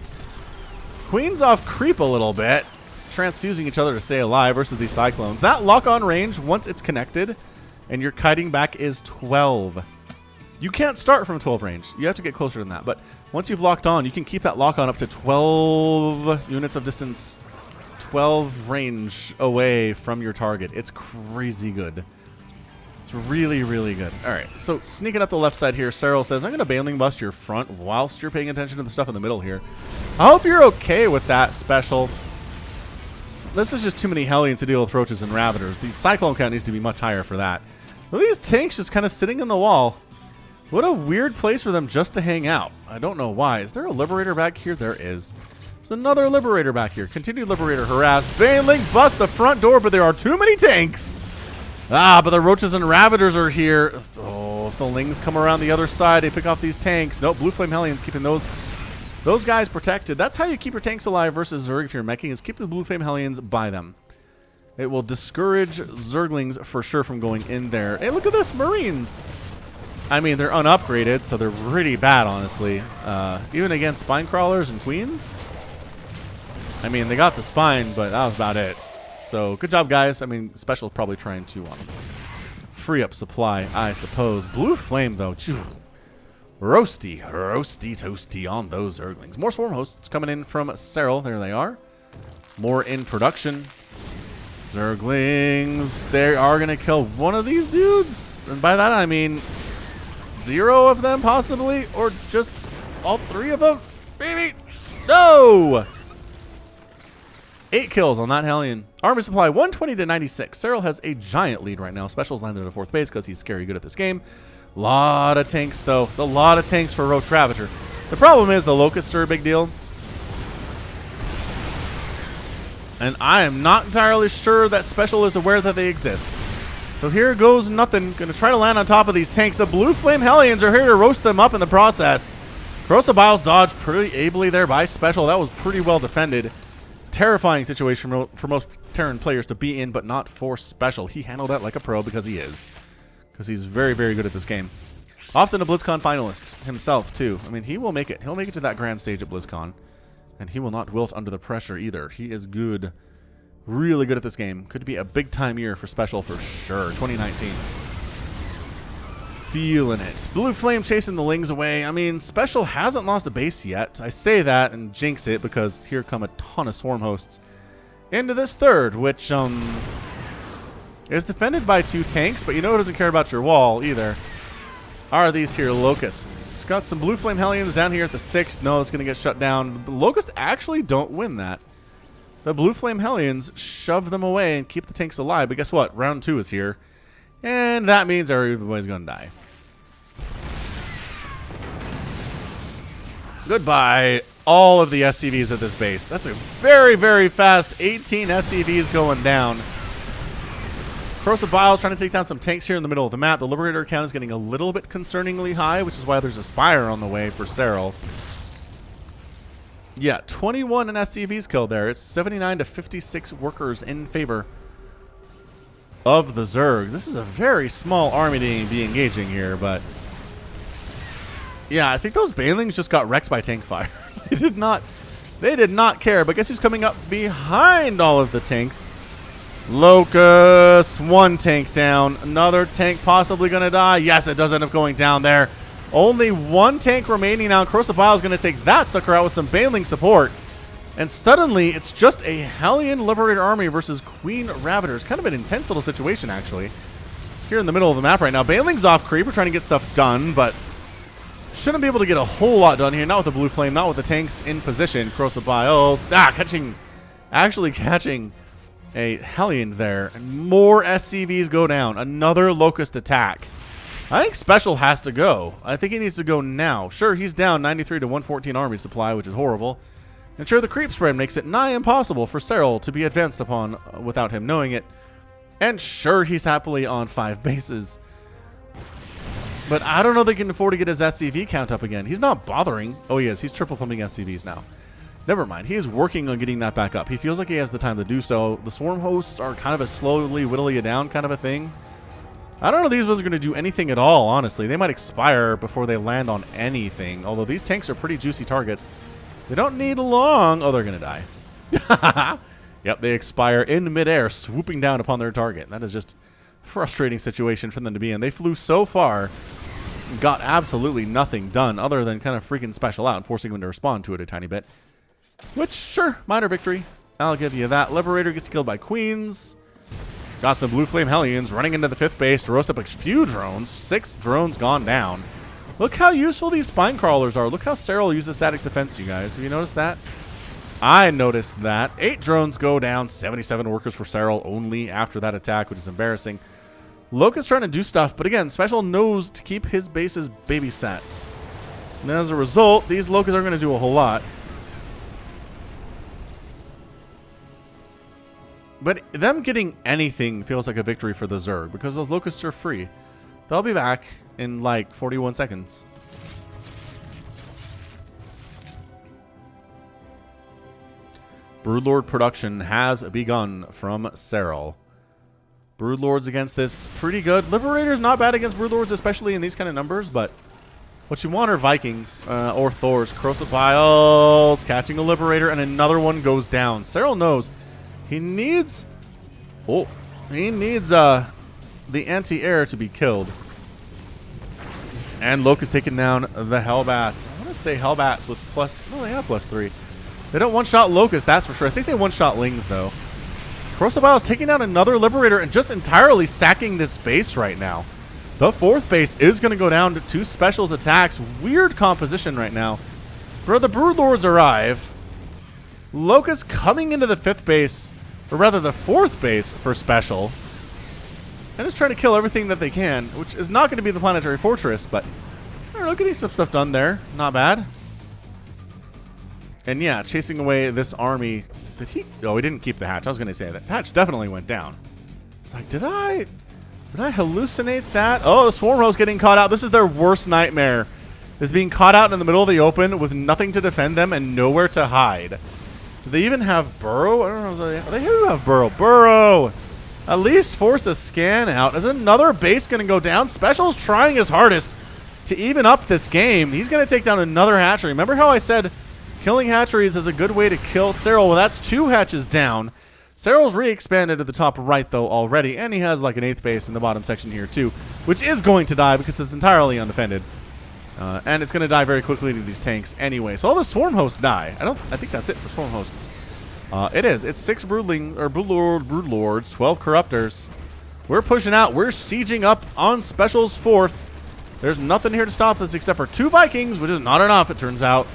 Queens off creep a little bit. Transfusing each other to stay alive versus these Cyclones. That lock-on range, once it's connected, and your kiting back is 12. You can't start from 12 range. You have to get closer than that. But once you've locked on, you can keep that lock on up to 12 units of distance, 12 range away from your target. It's crazy good. It's really, really good. All right, so sneaking up the left side here, Serral says, I'm going to Baneling bust your front whilst you're paying attention to the stuff in the middle here. I hope you're okay with that, Special. This is just too many Hellions to deal with Roaches and Ravagers. The Cyclone count needs to be much higher for that. Well, these tanks just kind of sitting in the wall. What a weird place for them just to hang out. I don't know why. Is there a Liberator back here? There is. There's another Liberator back here. Continued Liberator harass. Baneling bust the front door, but there are too many tanks. But the Roaches and Ravagers are here. Oh, if the Lings come around the other side, they pick off these tanks. Nope, Blue Flame Hellions keeping those guys protected. That's how you keep your tanks alive versus Zerg if you're meching, is keep the Blue Flame Hellions by them. It will discourage Zerglings for sure from going in there. Hey, look at this, Marines. I mean, they're unupgraded, so they're pretty bad, honestly. Even against spine crawlers and queens. I mean, they got the spine, but that was about it. So, good job, guys. I mean, Special's probably trying to free up supply, I suppose. Blue Flame, though. Roasty, roasty, toasty on those Zerglings. More Swarm Hosts coming in from Serral. There they are. More in production. Zerglings. They are going to kill one of these dudes. And by that, I mean 0 of them, possibly. Or just all 3 of them. Maybe. No! 8 kills on that Hellion. Army supply 120 to 96. Serral has a giant lead right now. Special's landed at 4th base because he's scary good at this game. Lot of tanks, though. It's a lot of tanks for Roach Ravager. The problem is the Locusts are a big deal. And I am not entirely sure that Special is aware that they exist. So here goes nothing. Gonna try to land on top of these tanks. The Blue Flame Hellions are here to roast them up in the process. Corrosive Biles dodged pretty ably there by Special. That was pretty well defended. Terrifying situation for most Terran players to be in, but not for Special. He handled that like a pro because he is. Because he's very, very good at this game. Often a BlizzCon finalist himself, too. I mean, he will make it. He'll make it to that grand stage at BlizzCon. And he will not wilt under the pressure either. He is good. Really good at this game. Could be a big-time year for Special for sure. 2019. Feeling it. Blue Flame chasing the Lings away. I mean, Special hasn't lost a base yet. I say that and jinx it because here come a ton of Swarm Hosts into this third, which is defended by 2 tanks, but you know who doesn't care about your wall either? Are these here Locusts. Got some Blue Flame Hellions down here at the 6th. No, it's going to get shut down. The Locusts actually don't win that. The Blue Flame Hellions shove them away and keep the tanks alive, but guess what? Round 2 is here. And that means everybody's going to die. Goodbye, all of the SCVs at this base. That's a very, very fast 18 SCVs going down. Corrosive Biles trying to take down some tanks here in the middle of the map. The Liberator count is getting a little bit concerningly high, which is why there's a Spire on the way for Serral. Yeah, 21 in SCVs killed there. It's 79 to 56 workers in favor of the Zerg. This is a very small army to be engaging here, but yeah, I think those Banelings just got wrecked by tank fire. They did not care, but guess who's coming up behind all of the tanks? Locust, 1 tank down. Another tank possibly going to die. Yes, it does end up going down there. Only 1 tank remaining now. Corrosive Bile is going to take that sucker out with some Baneling support. And suddenly, it's just a Hellion Liberator army versus Queen Ravagers. Kind of an intense little situation, actually. Here in the middle of the map right now. Baneling's off creep. We're trying to get stuff done, but shouldn't be able to get a whole lot done here. Not with the Blue Flame, not with the tanks in position. Corrosive Biles. Actually catching a Hellion there. And more SCVs go down. Another Locust attack. I think Special has to go. I think he needs to go now. Sure, he's down 93 to 114 army supply, which is horrible. And sure, the creep spread makes it nigh impossible for Serral to be advanced upon without him knowing it. And sure, he's happily on 5 bases. But I don't know they can afford to get his SCV count up again. He's not bothering. Oh, he is. He's triple pumping SCVs now. Never mind. He is working on getting that back up. He feels like he has the time to do so. The Swarm Hosts are kind of a slowly whittle you down kind of a thing. I don't know if these ones are going to do anything at all, honestly. They might expire before they land on anything. Although these tanks are pretty juicy targets. They don't need long. Oh, they're going to die. Yep, they expire in midair, swooping down upon their target. That is just a frustrating situation for them to be in. They flew so far, got absolutely nothing done other than kind of freaking Special out, forcing them to respond to it a tiny bit. Which, sure, minor victory. I'll give you that. Liberator gets killed by Queens. Got some Blue Flame Hellions running into the 5th base to roast up a few drones. 6 drones gone down. Look how useful these spine crawlers are. Look how Serral uses static defense, you guys. Have you noticed that? I noticed that. 8 drones go down. 77 workers for Serral only after that attack, which is embarrassing. Locust trying to do stuff, but again, Special knows to keep his bases babysat. And as a result, these Locusts aren't going to do a whole lot. But them getting anything feels like a victory for the Zerg because those Locusts are free. They'll be back in like 41 seconds. Broodlord production has begun from Serral. Broodlords against this, pretty good. Liberator's not bad against Broodlords, especially in these kind of numbers, but what you want are Vikings or Thors. Corrosive Vials catching a Liberator, and another one goes down. Serral knows he needs... Oh, he needs the anti-air to be killed. And Locust taking down the Hellbats. I want to say Hellbats with plus... No, they have +3. They don't one-shot Locust, that's for sure. I think they one-shot Lings, though. Corrosive Vials taking down another Liberator and just entirely sacking this base right now. The 4th base is going to go down to 2 specials attacks. Weird composition right now. Where the Broodlords arrive. Locust coming into the 5th base, or rather the 4th base for special. And just trying to kill everything that they can, which is not going to be the Planetary Fortress, but I don't know, getting some stuff done there. Not bad. And yeah, chasing away this army. Did he? Oh, he didn't keep the hatch. I was going to say that. Hatch definitely went down. It's like, did I hallucinate that? Oh, the Swarm Host getting caught out. This is their worst nightmare. Is being caught out in the middle of the open with nothing to defend them and nowhere to hide. Do they even have Burrow? I don't know. They do have Burrow. Burrow! At least force a scan out. Is another base going to go down? Special's trying his hardest to even up this game. He's going to take down another hatchery. Remember how I said killing hatcheries is a good way to kill Serral? Well, that's 2 hatches down. Serral's re-expanded to the top right, though, already, and he has like an 8th base in the bottom section here, too, which is going to die because it's entirely undefended. And it's going to die very quickly to these tanks anyway. So all the Swarm Hosts die. I think that's it for Swarm Hosts. It is. It's 6 Broodlords, 12 Corruptors. We're pushing out. We're sieging up on Special's 4th. There's nothing here to stop this except for 2 Vikings, which is not enough, it turns out.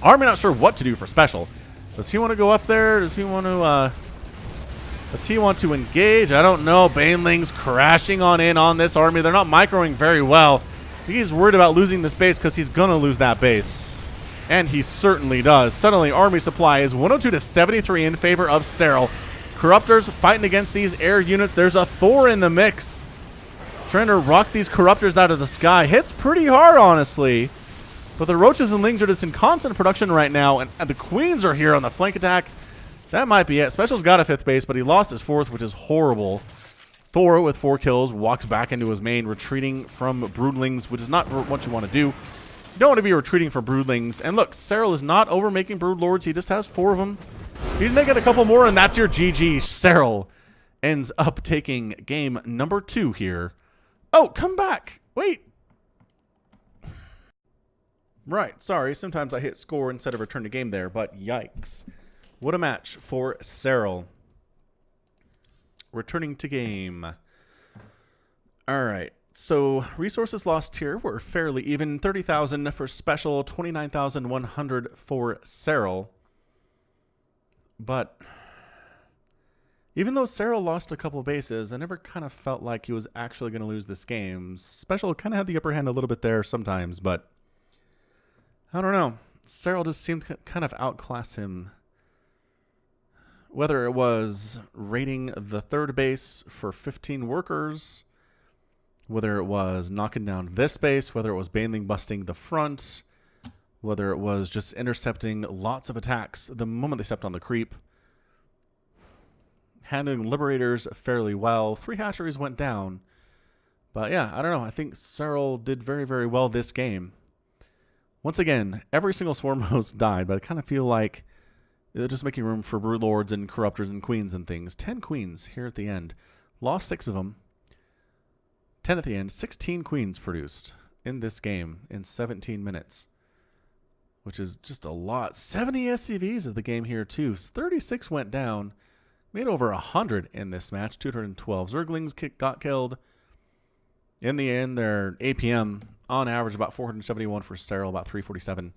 Army not sure what to do for Special. Does he want to go up there? Does he want to engage? I don't know. Banelings crashing on in on this army. They're not microing very well. He's worried about losing this base because he's going to lose that base. And he certainly does. Suddenly, army supply is 102 to 73 in favor of Serral. Corruptors fighting against these air units. There's a Thor in the mix. Trying to rock these Corruptors out of the sky. Hits pretty hard, honestly. But the Roaches and Lings are just in constant production right now. And the Queens are here on the flank attack. That might be it. Special's got a 5th base, but he lost his 4th, which is horrible. Thor, with 4 kills, walks back into his main, retreating from Broodlings, which is not what you want to do. You don't want to be retreating from Broodlings. And look, Serral is not overmaking Broodlords. He just has 4 of them. He's making a couple more, and that's your GG. Serral ends up taking game number 2 here. Oh, come back. Wait. Right, sorry. Sometimes I hit score instead of return to game there, but yikes. What a match for Serral. Returning to game. All right. So resources lost here were fairly even. 30,000 for Special, 29,100 for Serral. But even though Serral lost a couple of bases, I never kind of felt like he was actually going to lose this game. Special kind of had the upper hand a little bit there sometimes, but I don't know. Serral just seemed to kind of outclass him. Whether it was raiding the 3rd base for 15 workers, whether it was knocking down this base, whether it was Baneling busting the front, whether it was just intercepting lots of attacks the moment they stepped on the creep. Handling Liberators fairly well. 3 hatcheries went down. But yeah, I don't know. I think Serral did very, very well this game. Once again, every single Swarm Host died, but I kind of feel like they're just making room for Broodlords and Corruptors and Queens and things. 10 Queens here at the end. Lost 6 of them. 10 at the end. 16 Queens produced in this game in 17 minutes. Which is just a lot. 70 SCVs of the game here too. 36 went down. Made over 100 in this match. 212 Zerglings got killed. In the end, their APM on average about 471 for Serral, about 347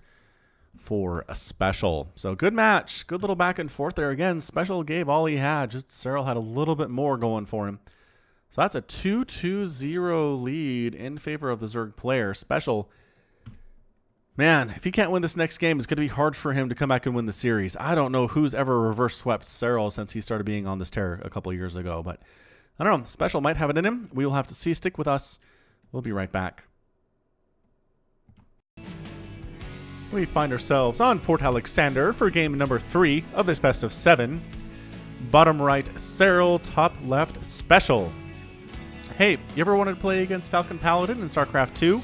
for a Special. So good match. Good little back and forth there. Again, Special gave all he had. Just Serral had a little bit more going for him. So that's a 2-2-0 lead in favor of the Zerg player. Special, man, if he can't win this next game, it's going to be hard for him to come back and win the series. I don't know who's ever reverse swept Serral since he started being on this tear a couple years ago. But I don't know. Special might have it in him. We will have to see. Stick with us. We'll be right back. We find ourselves on Port Alexander for game number 3 of this best of 7. bottom right Serral, top left Special. Hey, you ever wanted to play against Falcon Paladin in StarCraft 2?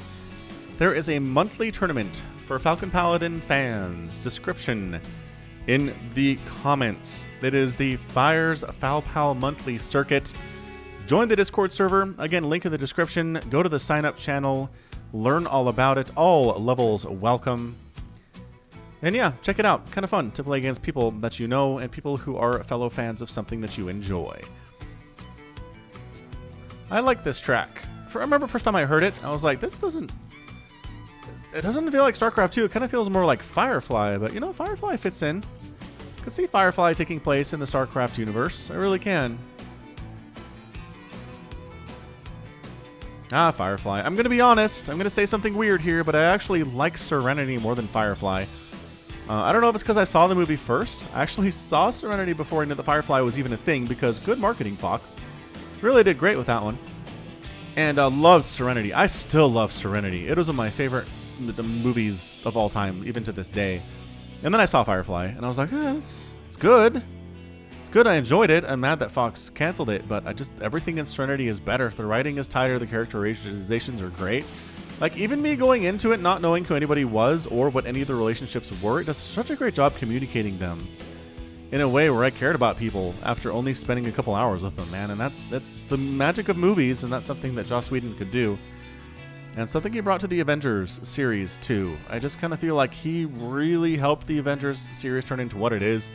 There is a monthly tournament for Falcon Paladin fans. Description in the comments. It is the Fires FalPal monthly circuit. Join the Discord server. Again, link in the description. Go to the sign up channel. Learn all about it. All levels welcome. And yeah, check it out. Kind of fun to play against people that you know and people who are fellow fans of something that you enjoy. I like this track. I remember first time I heard it, I was like, it doesn't feel like StarCraft 2. It kind of feels more like Firefly, but you know, Firefly fits in. I could see Firefly taking place in the StarCraft universe. I really can. Firefly. I'm going to be honest. I'm going to say something weird here, but I actually like Serenity more than Firefly. I don't know if it's because I saw the movie first. I actually saw Serenity before I knew that Firefly was even a thing, because good marketing, Fox. Really did great with that one. And loved Serenity. I still love Serenity. It was one of my favorite movies of all time, even to this day. And then I saw Firefly, and I was like, it's good. It's good. I enjoyed it. I'm mad that Fox canceled it, but everything in Serenity is better. The writing is tighter. The characterizations are great. Like, even me going into it not knowing who anybody was or what any of the relationships were, it does such a great job communicating them in a way where I cared about people after only spending a couple hours with them, man. And that's the magic of movies, and that's something that Joss Whedon could do. And something he brought to the Avengers series, too. I just kind of feel like he really helped the Avengers series turn into what it is.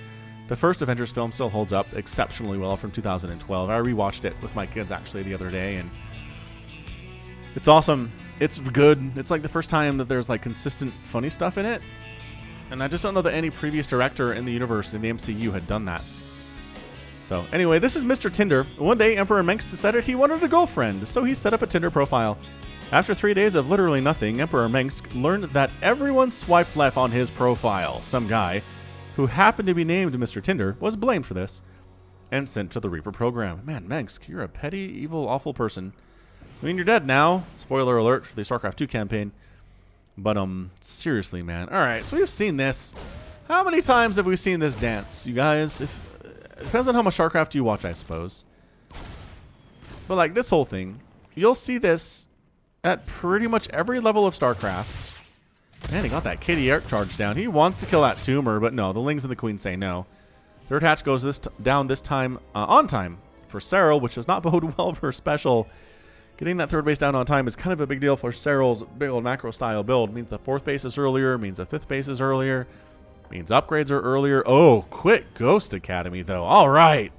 The first Avengers film still holds up exceptionally well from 2012. I rewatched it with my kids, actually, the other day, and it's awesome. It's good. It's like the first time that there's like consistent funny stuff in it. And I just don't know that any previous director in the universe, in the MCU, had done that. So anyway, this is Mr. Tinder. One day, Emperor Mengsk decided he wanted a girlfriend, so he set up a Tinder profile. After 3 days of literally nothing, Emperor Mengsk learned that everyone swiped left on his profile. Some guy, who happened to be named Mr. Tinder, was blamed for this and sent to the Reaper program. Man, Mengsk, you're a petty, evil, awful person. I mean, you're dead now. Spoiler alert for the StarCraft 2 campaign. But, seriously, man. Alright, so we've seen this. How many times have we seen this dance, you guys? It depends on how much StarCraft you watch, I suppose. But, like, this whole thing, you'll see this at pretty much every level of StarCraft. Man, he got that KD charge down. He wants to kill that tumor, but no, the Lings and the Queen say no. Third hatch goes down this time on time for Serral, which does not bode well for Special. Getting that third base down on time is kind of a big deal for Serral's big old macro style build. It means the fourth base is earlier, means the fifth base is earlier, means upgrades are earlier. Oh, quick Ghost Academy though. All right.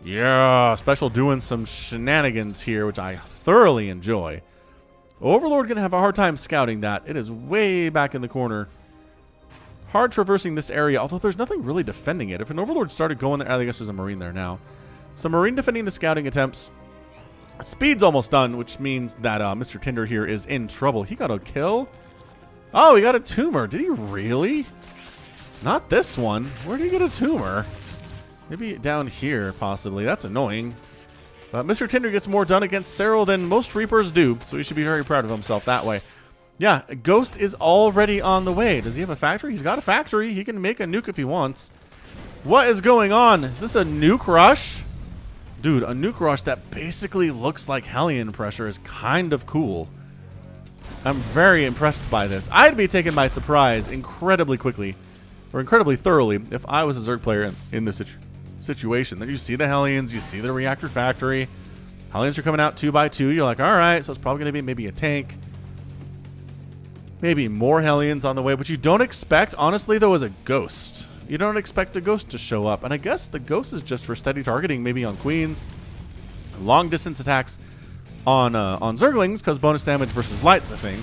Yeah, Special doing some shenanigans here, which I thoroughly enjoy. Overlord gonna have a hard time scouting that. It is way back in the corner. Hard traversing this area, although there's nothing really defending it. If an Overlord started going there, I guess there's a Marine there now. So Marine defending the scouting attempts. Speed's almost done, which means that Mr. Tinder here is in trouble. He got a kill? Oh, he got a tumor. Did he really? Not this one. Where did he get a tumor? Maybe down here, possibly. That's annoying. But Mr. Tinder gets more done against Serral than most Reapers do, so he should be very proud of himself that way. Yeah, Ghost is already on the way. Does he have a factory? He's got a factory. He can make a nuke if he wants. What is going on? Is this a nuke rush? Dude, a nuke rush that basically looks like Hellion pressure is kind of cool. I'm very impressed by this. I'd be taken by surprise incredibly quickly, or incredibly thoroughly, if I was a Zerg player in this situation. Then you see the Hellions, you see the reactor factory. Hellions are coming out 2 by 2. You're like, all right, so it's probably going to be maybe a tank. Maybe more Hellions on the way. What you don't expect, honestly, though, is a Ghost. You don't expect a Ghost to show up. And I guess the Ghost is just for steady targeting, maybe on Queens. Long distance attacks on Zerglings, because bonus damage versus Light's a thing.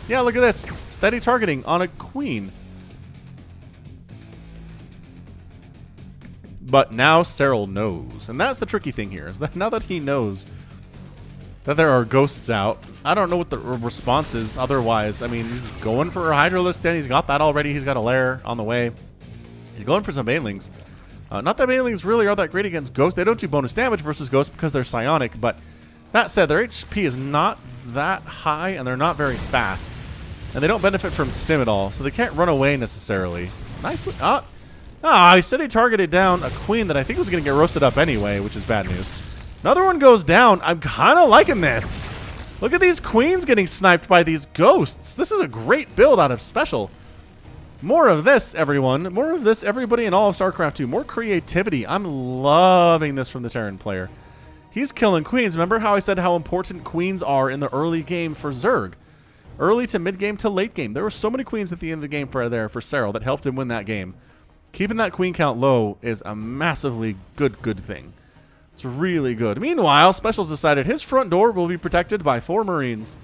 Yeah, look at this. Steady targeting on a Queen. But now Serral knows. And that's the tricky thing here, is that now that he knows that there are Ghosts out, I don't know what the response is otherwise. I mean, he's going for a Hydralisk Den. He's got that already. He's got a lair on the way. He's going for some Banelings. Not that Banelings really are that great against Ghosts. They don't do bonus damage versus Ghosts because they're psionic, but that said, their HP is not that high, and they're not very fast. And they don't benefit from stim at all, so they can't run away necessarily. Nicely... Ah, he said he targeted down a queen that I think was going to get roasted up anyway, which is bad news. Another one goes down. I'm kind of liking this. Look at these queens getting sniped by these ghosts. This is a great build out of special. More of this, everyone. More of this, everybody in all of StarCraft 2. More creativity. I'm loving this from the Terran player. He's killing queens. Remember how I said how important queens are in the early game for Zerg? Early to mid-game to late game. There were so many queens at the end of the game for Serral that helped him win that game. Keeping that queen count low is a massively good thing. It's really good. Meanwhile, Special's decided his front door will be protected by 4 Marines.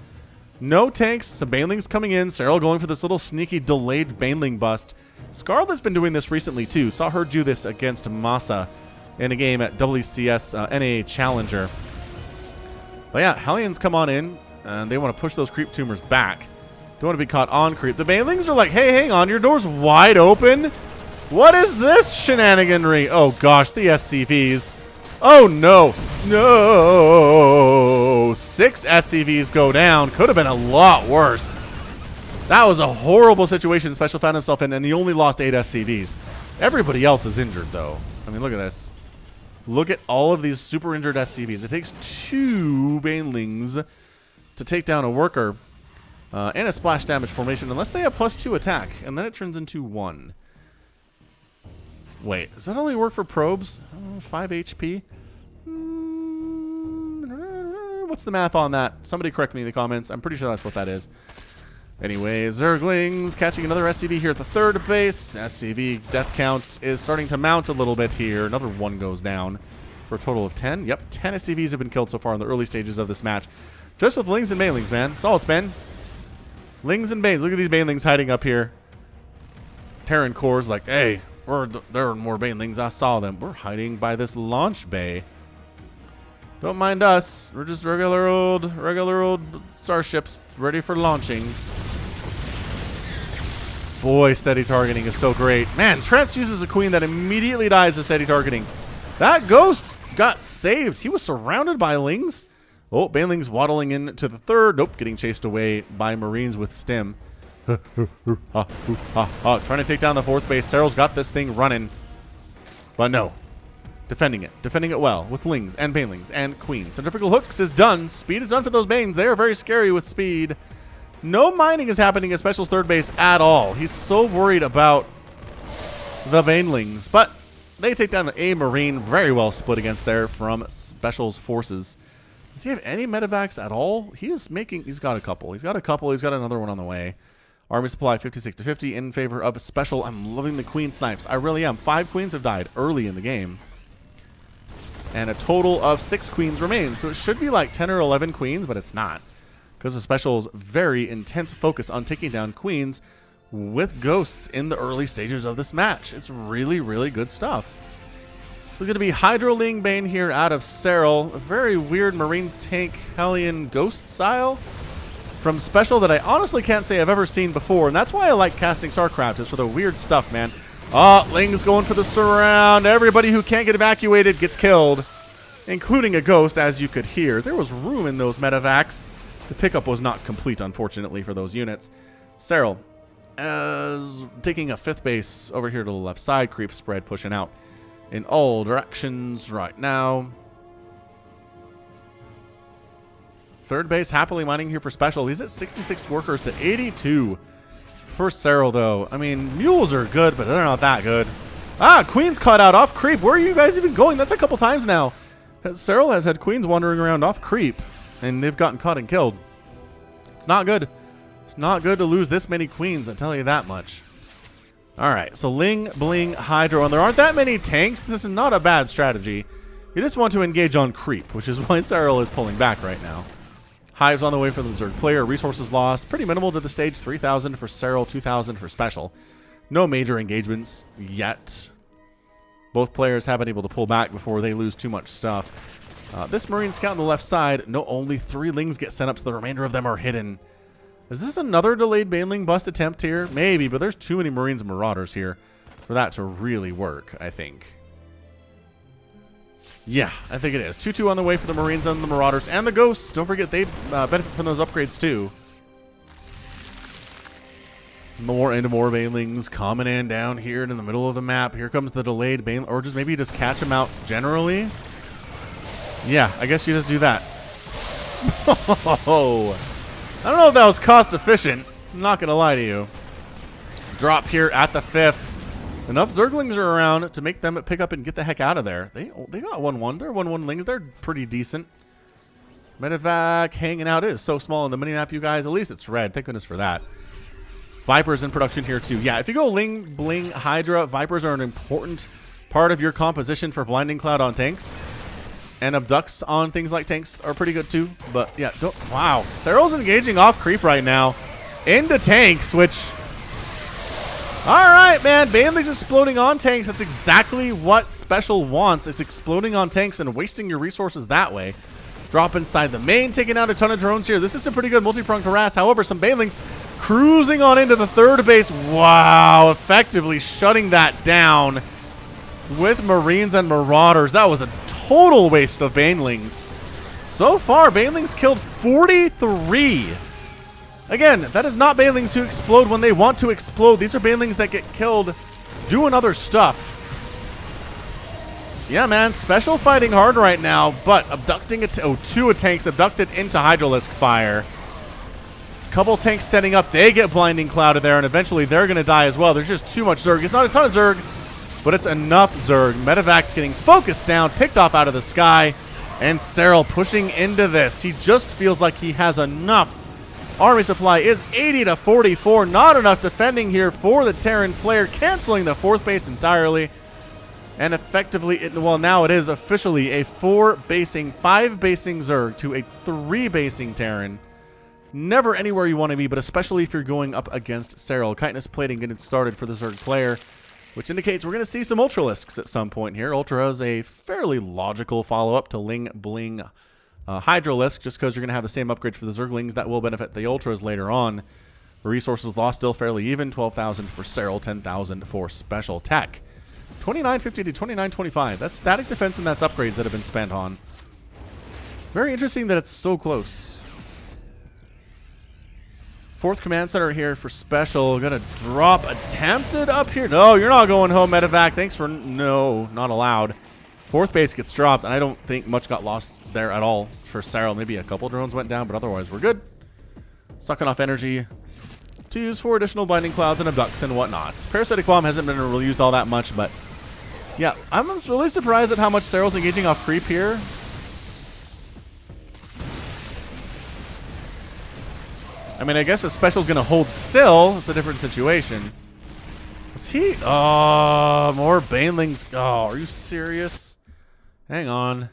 No tanks, some Banelings coming in. Serral going for this little sneaky delayed Baneling bust. Scarlet's been doing this recently too. Saw her do this against Masa in a game at WCS NA Challenger. But yeah, Hellions come on in, and they want to push those creep tumors back. Don't want to be caught on creep. The Banelings are like, hey, hang on, your door's wide open. What is this shenaniganry? Oh gosh, the SCVs. Oh no. No. 6 SCVs go down. Could have been a lot worse. That was a horrible situation Special found himself in, and he only lost 8 SCVs. Everybody else is injured though. I mean, look at this. Look at all of these super injured SCVs. It takes 2 Banelings to take down a worker and a splash damage formation, unless they have +2 attack, and then it turns into 1. Wait, does that only work for probes? 5 HP? What's the math on that? Somebody correct me in the comments. I'm pretty sure that's what that is. Anyway, Zerglings catching another SCV here at the 3rd base. SCV death count is starting to mount a little bit here. Another 1 goes down for a total of 10. Yep, 10 SCVs have been killed so far in the early stages of this match. Just with Lings and Banelings, man. That's all it's been. Lings and Banes. Look at these Banelings hiding up here. Terran Core's like, hey, there are more Banelings. I saw them. We're hiding by this launch bay. Don't mind us. We're just regular old starships ready for launching. Boy, steady targeting is so great. Man, Trance uses a queen that immediately dies to steady targeting. That ghost got saved. He was surrounded by Lings. Oh, Banelings waddling in to the 3rd. Nope, getting chased away by Marines with stim. Trying to take down the 4th base. Serral's got this thing running. But no. Defending it. Defending it well with Lings and Banelings and Queens. Centrifugal hooks is done. Speed is done for those Banes. They are very scary with speed. No mining is happening at Special's 3rd base at all. He's so worried about the Banelings. But they take down a Marine. Very well split against there from Special's forces. Does he have any medevacs at all? He's got a couple. He's got another one on the way. Army supply 56 to 50 in favor of Special. I'm loving the queen snipes. I really am. 5 queens have died early in the game. And a total of 6 queens remain. So it should be like 10 or 11 queens, but it's not. Because of Special's very intense focus on taking down queens with ghosts in the early stages of this match. It's really good stuff. We're going to be Hydroling Bane here out of Serral. A very weird Marine tank Hellion ghost style from Special that I honestly can't say I've ever seen before. And that's why I like casting StarCraft, is for the weird stuff, man. Oh, Ling's going for the surround. Everybody who can't get evacuated gets killed, including a ghost, as you could hear. There was room in those medevacs. The pickup was not complete, unfortunately, for those units. Serral is taking a 5th base over here to the left side. Creep spread pushing out in all directions right now. 3rd base happily mining here for Special. He's at 66 workers to 82. For Serral, though, I mean, mules are good, but they're not that good. Ah, queens caught out off creep. Where are you guys even going? That's a couple times now. Serral has had queens wandering around off creep, and they've gotten caught and killed. It's not good. It's not good to lose this many queens, I tell you that much. All right, so Ling, Bling, Hydro, and there aren't that many tanks. This is not a bad strategy. You just want to engage on creep, which is why Serral is pulling back right now. Hives on the way for the Zerg player. Resources lost. Pretty minimal to the stage. 3,000 for Serral, 2,000 for Special. No major engagements yet. Both players have been able to pull back before they lose too much stuff. This Marine scout on the left side. No, only 3 Lings get sent up, so the remainder of them are hidden. Is this another delayed Baneling bust attempt here? Maybe, but there's too many Marines and Marauders here for that to really work, I think. Yeah, I think it is. 2-2 on the way for the Marines and the Marauders and the Ghosts. Don't forget, they benefit from those upgrades too. More and more banelings coming in down here in the middle of the map. Here comes the delayed bane, or just maybe just catch them out generally. Yeah, I guess you just do that. Oh, I don't know if that was cost efficient. I'm not gonna lie to you. Drop here at the 5th. Enough Zerglings are around to make them pick up and get the heck out of there. They got 1-1. They're 1-1 lings. They're pretty decent. Medevac hanging out. It is so small in the minimap, you guys. At least it's red. Thank goodness for that. Vipers in production here too. Yeah, if you go Ling, Bling, Hydra, Vipers are an important part of your composition for Blinding Cloud on tanks. And Abducts on things like tanks are pretty good too. But yeah, wow. Serral's engaging off creep right now into tanks, which... Alright, man. Banelings exploding on tanks. That's exactly what Special wants. It's exploding on tanks and wasting your resources that way. Drop inside the main, taking out a ton of drones here. This is a pretty good multi-pronged harass. However, some banelings cruising on into the 3rd base. Wow, effectively shutting that down with Marines and Marauders. That was a total waste of banelings. So far, banelings killed 43. Again, that is not banelings who explode when they want to explode. These are banelings that get killed doing other stuff. Yeah, man, Special fighting hard right now, but abducting it. Oh, 2 tanks abducted into Hydralisk fire. Couple tanks setting up. They get Blinding Clouded there, and eventually they're going to die as well. There's just too much Zerg. It's not a ton of Zerg, but it's enough Zerg. Medevac's getting focused down, picked off out of the sky, and Serral pushing into this. He just feels like he has enough. Army supply is 80 to 44. Not enough defending here for the Terran player, canceling the 4th base entirely. And effectively, well, now it is officially a 4-basing, 5-basing Zerg to a 3-basing Terran. Never anywhere you want to be, but especially if you're going up against Serral. Chitinous plating getting started for the Zerg player, which indicates we're going to see some Ultralisks at some point here. Ultra is a fairly logical follow-up to Ling Bling Hydralisk, just because you're going to have the same upgrades for the Zerglings that will benefit the Ultras later on. Resources lost still fairly even. 12,000 for Serral, 10,000 for Special Tech. 2950 to 2925. That's static defense and that's upgrades that have been spent on. Very interesting that it's so close. 4th command center here for Special. Gonna drop attempted up here. No, you're not going home, Medevac. Thanks for no, not allowed. 4th base gets dropped, and I don't think much got lost there at all for Serral. Maybe a couple drones went down, but otherwise we're good. Sucking off energy to use for additional Blinding Clouds and Abducts and whatnot. Parasitic Bomb hasn't been really used all that much, but yeah, I'm really surprised at how much Serral's engaging off creep here. I mean, I guess if Special's going to hold still, it's a different situation. Is he? Oh, more banelings. Oh, are you serious? Hang on.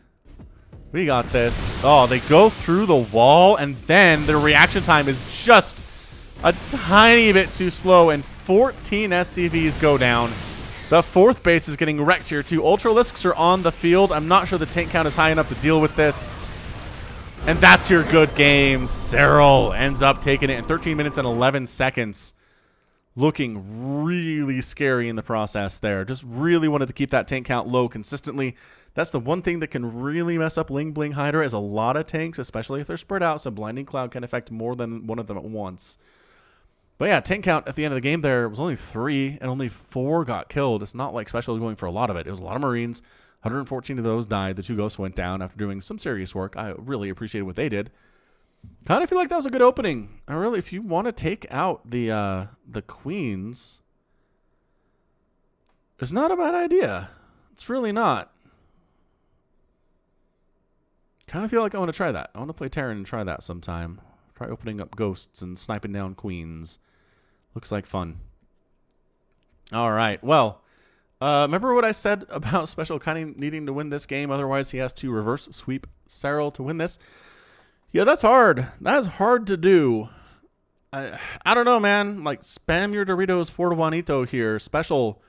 We got this. Oh, they go through the wall, and then their reaction time is just a tiny bit too slow, and 14 SCVs go down. The 4th base is getting wrecked here, too. Ultralisks are on the field. I'm not sure the tank count is high enough to deal with this. And that's your good game. Serral ends up taking it in 13 minutes and 11 seconds. Looking really scary in the process there. Just really wanted to keep that tank count low consistently. That's the one thing that can really mess up Ling Bling Hydra is a lot of tanks, especially if they're spread out, so Blinding Cloud can affect more than one of them at once. But yeah, tank count at the end of the game there was only 3, and only 4 got killed. It's not like Special was going for a lot of it. It was a lot of Marines. 114 of those died. The 2 ghosts went down after doing some serious work. I really appreciated what they did. Kind of feel like that was a good opening. I really, if you want to take out the queens, it's not a bad idea. It's really not. Kind of feel like I want to try that. I want to play Terran and try that sometime. Try opening up ghosts and sniping down queens. Looks like fun. All right. Well, remember what I said about Special kind of needing to win this game? Otherwise, he has to reverse sweep Serral to win this. Yeah, that's hard. That is hard to do. I don't know, man. Like, spam your Doritos for Juanito here. Special,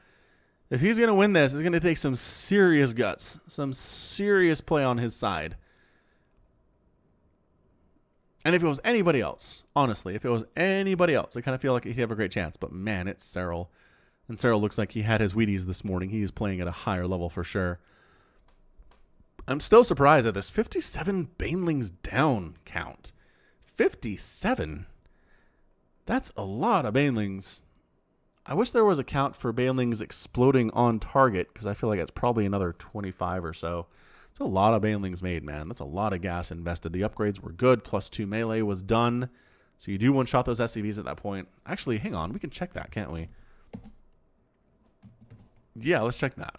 if he's going to win this, it's going to take some serious guts. Some serious play on his side. And if it was anybody else, honestly, if it was anybody else, I kind of feel like he'd have a great chance. But, man, it's Serral. And Serral looks like he had his Wheaties this morning. He is playing at a higher level for sure. I'm still surprised at this 57 Banelings down count. 57? That's a lot of Banelings. I wish there was a count for banelings exploding on target, because I feel like it's probably another 25 or so. It's a lot of banelings made, man. That's a lot of gas invested. The upgrades were good. +2 melee was done. So you do one-shot those SCVs at that point. Actually, hang on. We can check that, can't we? Yeah, let's check that.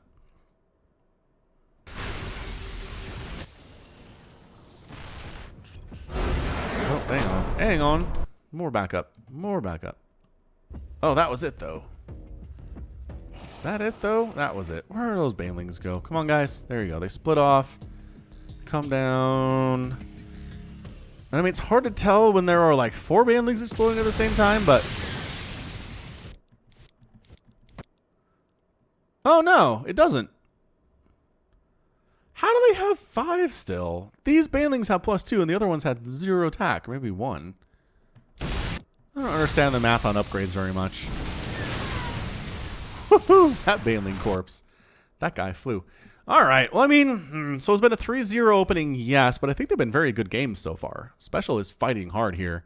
Oh, hang on. Hang on. More backup. More backup. Oh, that was it, though. Is that it, though? That was it. Where do those banelings go? Come on, guys. There you go. They split off. Come down. And I mean, it's hard to tell when there are like 4 banelings exploding at the same time, but... Oh, no. It doesn't. How do they have 5 still? These banelings have +2, and the other ones had 0 attack. Or maybe 1. I don't understand the math on upgrades very much. Woohoo! That baneling corpse. That guy flew. Alright, well, I mean, so it's been a 3-0 opening, yes, but I think they've been very good games so far. Special is fighting hard here.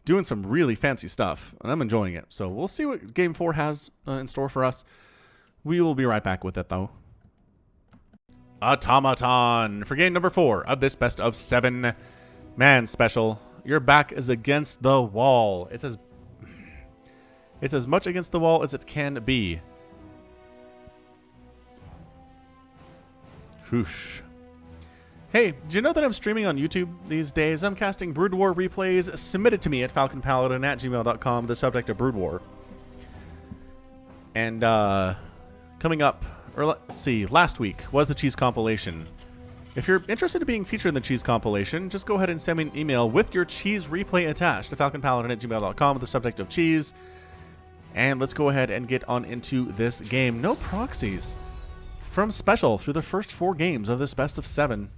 Doing some really fancy stuff, and I'm enjoying it. So we'll see what Game 4 has in store for us. We will be right back with it, though. Automaton for game number 4 of this best of 7. Man, Special, your back is against the wall. It's as much against the wall as it can be. Whoosh. Hey, did you know that I'm streaming on YouTube these days? I'm casting Brood War replays submitted to me at falconpaladin@gmail.com, the subject of Brood War. And coming up, or let's see, last week was the Cheese compilation. If you're interested in being featured in the Cheese compilation, just go ahead and send me an email with your Cheese replay attached to falconpaladin@gmail.com with the subject of Cheese. And let's go ahead and get on into this game. No proxies from Special through the first 4 games of this best of 7.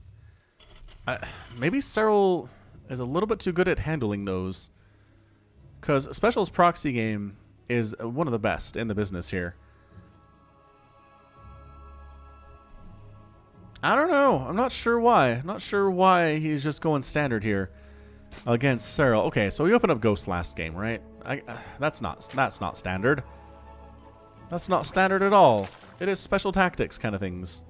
Maybe Serral is a little bit too good at handling those, because Special's proxy game is one of the best in the business here. I don't know. I'm not sure why. I'm not sure why he's just going standard here against Serral. Okay, so we opened up Ghost last game, right? That's not standard. That's not standard at all. It is special tactics kind of things.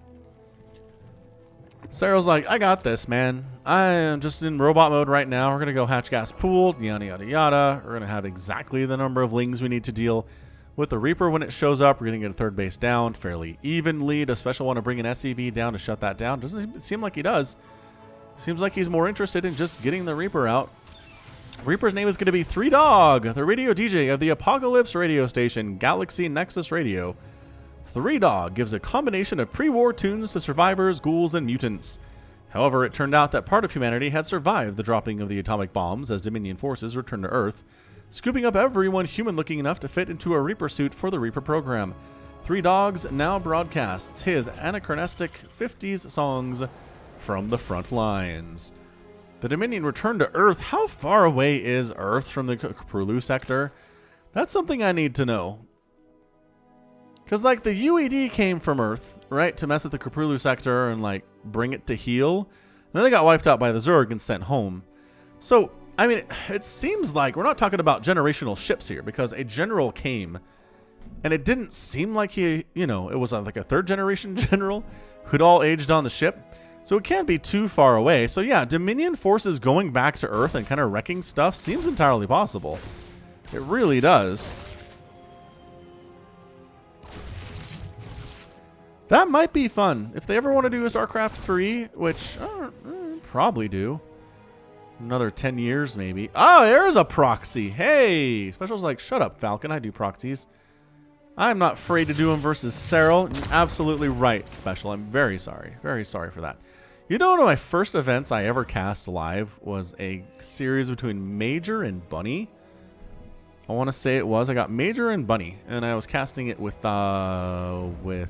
Serral's like, I got this, man. I am just in robot mode right now. We're going to go hatch gas pooled, yada, yada, yada. We're going to have exactly the number of lings we need to deal with the Reaper when it shows up. We're going to get a 3rd base down fairly evenly. Does Special want to bring an SCV down to shut that down? Doesn't seem like he does. Seems like he's more interested in just getting the Reaper out. Reaper's name is going to be 3 Dog, the radio DJ of the Apocalypse radio station, Galaxy Nexus Radio. 3 Dog gives a combination of pre-war tunes to survivors, ghouls, and mutants. However, it turned out that part of humanity had survived the dropping of the atomic bombs as Dominion forces returned to Earth, scooping up everyone human-looking enough to fit into a Reaper suit for the Reaper program. 3 Dogs now broadcasts his anachronistic 50s songs from the front lines. The Dominion returned to Earth. How far away is Earth from the Caprulu sector? That's something I need to know. Because, like, the UED came from Earth, right, to mess with the Caprulu sector and, like, bring it to heal. And then they got wiped out by the Zerg and sent home. So, I mean, it seems like we're not talking about generational ships here, because a general came, and it didn't seem like he, you know, it was like a 3rd generation general who'd all aged on the ship. So it can't be too far away. So yeah, Dominion forces going back to Earth and kind of wrecking stuff seems entirely possible. It really does. That might be fun. If they ever want to do a StarCraft 3, which probably do. Another 10 years maybe. Oh, there's a proxy. Hey! Special's like, shut up, Falcon. I do proxies. I'm not afraid to do them versus Serral. You're absolutely right, Special. I'm very sorry. Very sorry for that. You know, one of my first events I ever cast live was a series between Major and Bunny. I want to say it was. I got Major and Bunny, and I was casting it with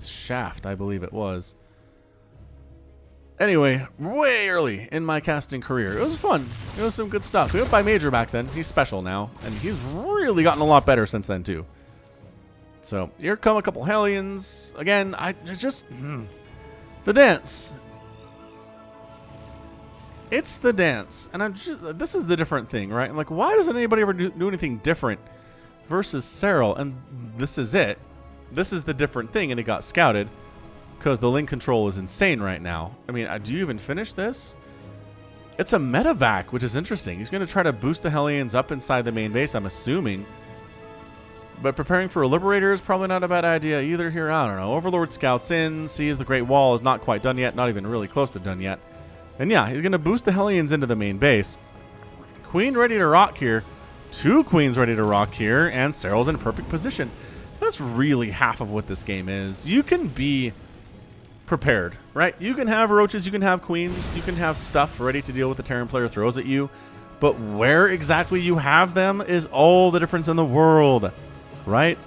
Shaft, I believe it was. Anyway, way early in my casting career. It was fun. It was some good stuff. We went by Major back then. He's Special now, and he's really gotten a lot better since then, too. So, here come a couple Hellions. Again, the dance. It's the dance. And this is the different thing, right? I'm like, why doesn't anybody ever do anything different versus Serral, and this is it. This is the different thing, and it got scouted because the link control is insane right now. I mean, do you even finish this? It's a medevac, which is interesting. He's going to try to boost the Hellions up inside the main base, I'm assuming. But preparing for a Liberator is probably not a bad idea either here. I don't know. Overlord scouts in, sees the Great Wall is not quite done yet, not even really close to done yet. And yeah, he's going to boost the Hellions into the main base. Queen ready to rock here. 2 queens ready to rock here, and Serral's in perfect position. That's really half of what this game is. You can be prepared, right? You can have roaches, you can have queens, you can have stuff ready to deal with the Terran player throws at you, but where exactly you have them is all the difference in the world, right?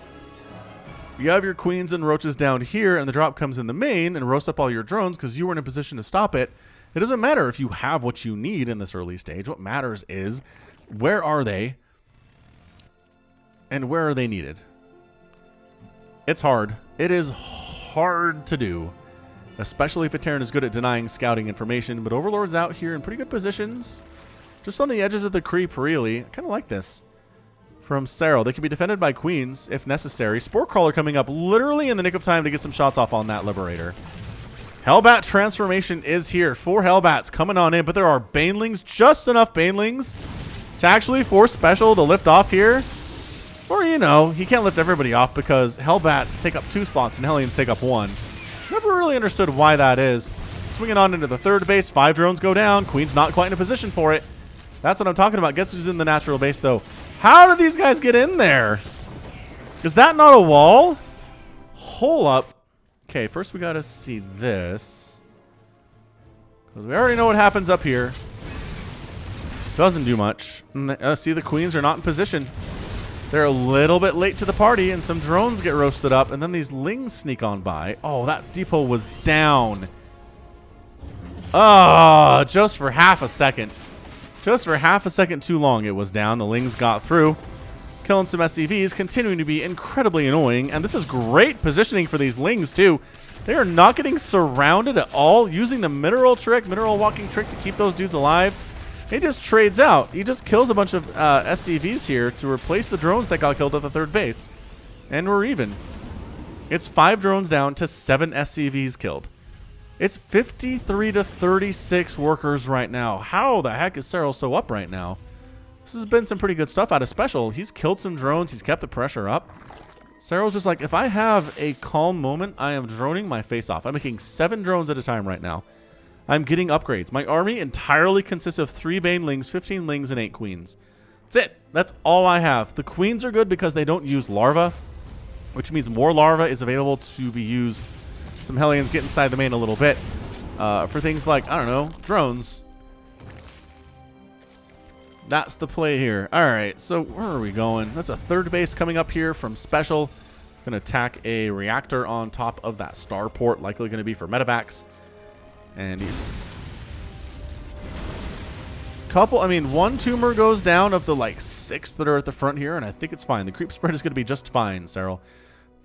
You have your queens and roaches down here, and the drop comes in the main and roasts up all your drones because you were in a position to stop it. It doesn't matter if you have what you need in this early stage. What matters is where are they and where are they needed. It's hard. It is hard to do, especially if a Terran is good at denying scouting information, but Overlord's out here in pretty good positions. Just on the edges of the creep, really. I kind of like this from Serral. They can be defended by queens if necessary. Spore Crawler coming up literally in the nick of time to get some shots off on that Liberator. Hellbat transformation is here. 4 Hellbats coming on in, but there are Banelings, just enough Banelings to actually force Special to lift off here. Or, you know, he can't lift everybody off because Hellbats take up 2 slots and Hellions take up 1. Never really understood why that is. Swinging on into the 3rd base. 5 drones go down. Queen's not quite in a position for it. That's what I'm talking about. Guess who's in the natural base, though? How did these guys get in there? Is that not a wall? Hold up. Okay, first we got to see this. Because we already know what happens up here. Doesn't do much. See, the queens are not in position. They're a little bit late to the party, and some drones get roasted up, and then these lings sneak on by. Oh, that depot was down. Oh, just for half a second. Just for half a second too long it was down. The lings got through. Killing some SCVs, continuing to be incredibly annoying, and this is great positioning for these lings, too. They are not getting surrounded at all, using the mineral walking trick to keep those dudes alive. He just trades out. He just kills a bunch of SCVs here to replace the drones that got killed at the 3rd base. And we're even. It's 5 drones down to 7 SCVs killed. It's 53 to 36 workers right now. How the heck is Serral so up right now? This has been some pretty good stuff out of Special. He's killed some drones. He's kept the pressure up. Serral's just like, if I have a calm moment, I am droning my face off. I'm making 7 drones at a time right now. I'm getting upgrades. My army entirely consists of 3 Banelings, 15 Lings, and 8 Queens. That's it. That's all I have. The Queens are good because they don't use larva, which means more larva is available to be used. Some Hellions get inside the main a little bit for things like, I don't know, drones. That's the play here. All right, so where are we going? That's a 3rd base coming up here from Special. Going to attack a reactor on top of that starport, likely going to be for medevacs. And one tumor goes down of the like 6 that are at the front here, and I think it's fine. The creep spread is going to be just fine, Serral.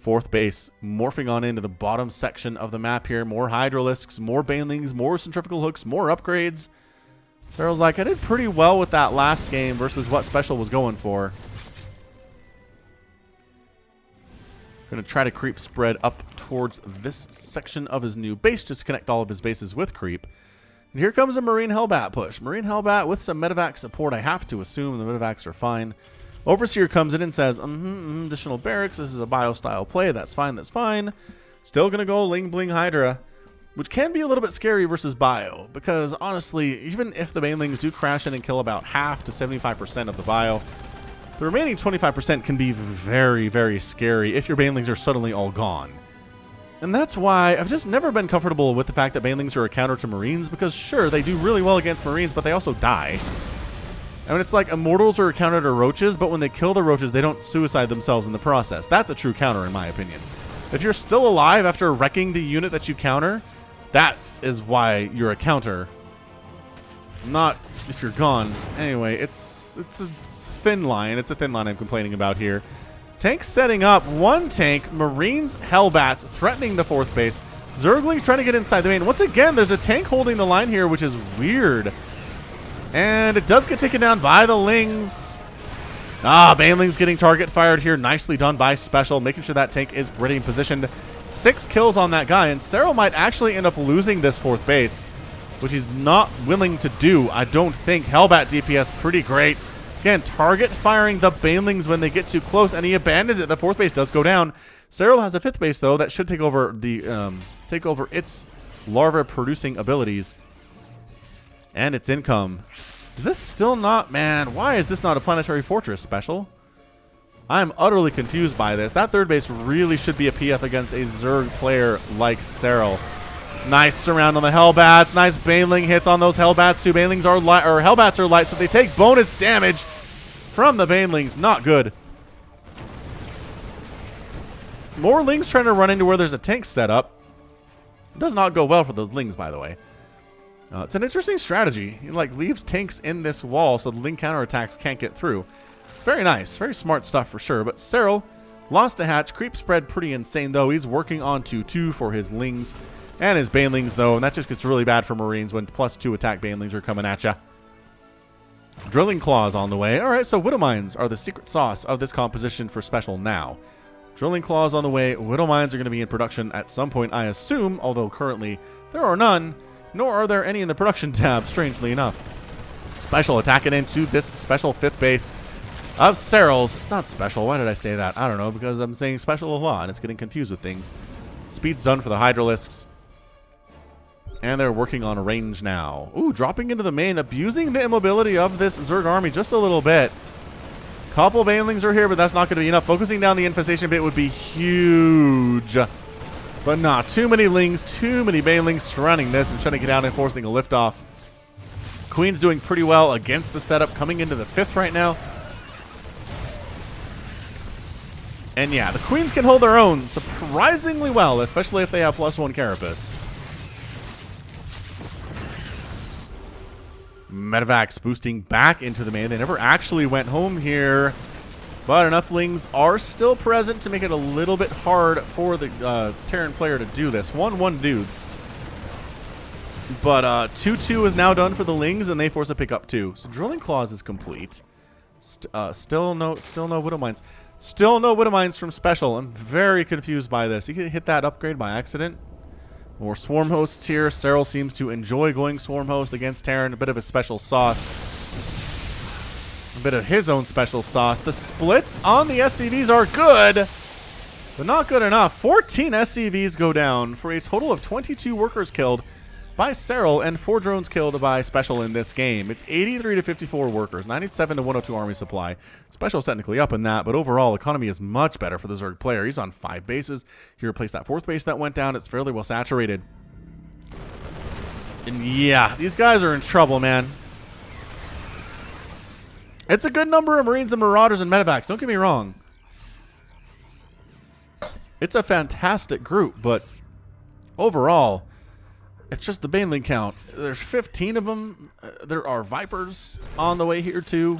4th base, morphing on into the bottom section of the map here. More Hydralisks, more Banelings, more centrifugal hooks, more upgrades. Serral's like, I did pretty well with that last game versus what Special was going for. Going to try to creep spread up towards this section of his new base just to connect all of his bases with creep. And here comes a Marine Hellbat push. Marine Hellbat with some medevac support. I have to assume the medevacs are fine. Overseer comes in and says, additional barracks. This is a bio-style play. That's fine. That's fine. Still going to go Ling Bling Hydra, which can be a little bit scary versus bio, because honestly, even if the Banelings do crash in and kill about half to 75% of the bio, the remaining 25% can be very, very scary if your Banelings are suddenly all gone. And that's why I've just never been comfortable with the fact that Banelings are a counter to Marines, because sure, they do really well against Marines, but they also die. I mean, it's like Immortals are a counter to Roaches, but when they kill the Roaches, they don't suicide themselves in the process. That's a true counter, in my opinion. If you're still alive after wrecking the unit that you counter, that is why you're a counter. Not if you're gone. Anyway, it's a thin line. It's a thin line I'm complaining about here. Tanks setting up. 1 tank. Marines, Hellbats threatening the 4th base. Zerglings trying to get inside the main. Once again, there's a tank holding the line here, which is weird. And it does get taken down by the Lings. Baneling's getting target fired here. Nicely done by Special, making sure that tank is ready and positioned. 6 kills on that guy, and Serral might actually end up losing this 4th base, which he's not willing to do, I don't think. Hellbat DPS, pretty great. Again, target firing the Banelings when they get too close, and he abandons it. The 4th base does go down. Serral has a 5th base, though, that should take over its larva-producing abilities and its income. Is this still not... Man, why is this not a planetary fortress Special? I'm utterly confused by this. That 3rd base really should be a PF against a Zerg player like Serral. Nice surround on the Hellbats. Nice Baneling hits on those Hellbats too. Banelings are light, or Hellbats are light, so they take bonus damage from the Banelings. Not good. More Lings trying to run into where there's a tank set up. Does not go well for those Lings, by the way. It's an interesting strategy. He leaves tanks in this wall so the Ling counterattacks can't get through. It's very nice. Very smart stuff for sure. But Serral lost a hatch. Creep spread pretty insane, though. He's working on 2-2 for his Lings and his Banelings, though. And that just gets really bad for Marines when +2 attack Banelings are coming at ya. Drilling Claws on the way. All right, so Widow Mines are the secret sauce of this composition for Special now. Drilling Claws on the way. Widow Mines are going to be in production at some point, I assume, although currently there are none, nor are there any in the production tab, strangely enough. Special attacking into this special 5th base of Serral's. It's not special. Why did I say that? I don't know, because I'm saying special a lot, and it's getting confused with things. Speed's done for the Hydralisks. And they're working on range now. Ooh, dropping into the main, abusing the immobility of this Zerg army just a little bit. Couple Banelings are here, but that's not going to be enough. Focusing down the infestation bit would be huge. But not too many Lings, too many Banelings surrounding this and shutting it down and forcing a liftoff. Queen's doing pretty well against the setup, coming into the 5th right now. And yeah, the Queens can hold their own surprisingly well, especially if they have +1 Carapace. Medevacs boosting back into the main. They never actually went home here, but enough Lings are still present to make it a little bit hard for the Terran player to do this. 1-1 dudes. But 2-2 is now done for the Lings, and they force a pick up too. So Drilling Claws is complete. Still no Widow Mines. Still no Widow Mines from Special. I'm very confused by this. You can hit that upgrade by accident. More Swarm Hosts here. Serral seems to enjoy going Swarm Host against Terran. A bit of a special sauce. A bit of his own special sauce. The splits on the SCVs are good, but not good enough. 14 SCVs go down for a total of 22 workers killed by Serral and 4 drones killed by Special in this game. It's 83 to 54 workers, 97 to 102 army supply. Special's technically up in that, but overall economy is much better for the Zerg player. He's on 5 bases. He replaced that 4th base that went down. It's fairly well saturated. And yeah, these guys are in trouble, man. It's a good number of Marines and Marauders and Medevacs, don't get me wrong. It's a fantastic group, but overall, it's just the Baneling count. There's 15 of them. There are Vipers on the way here too.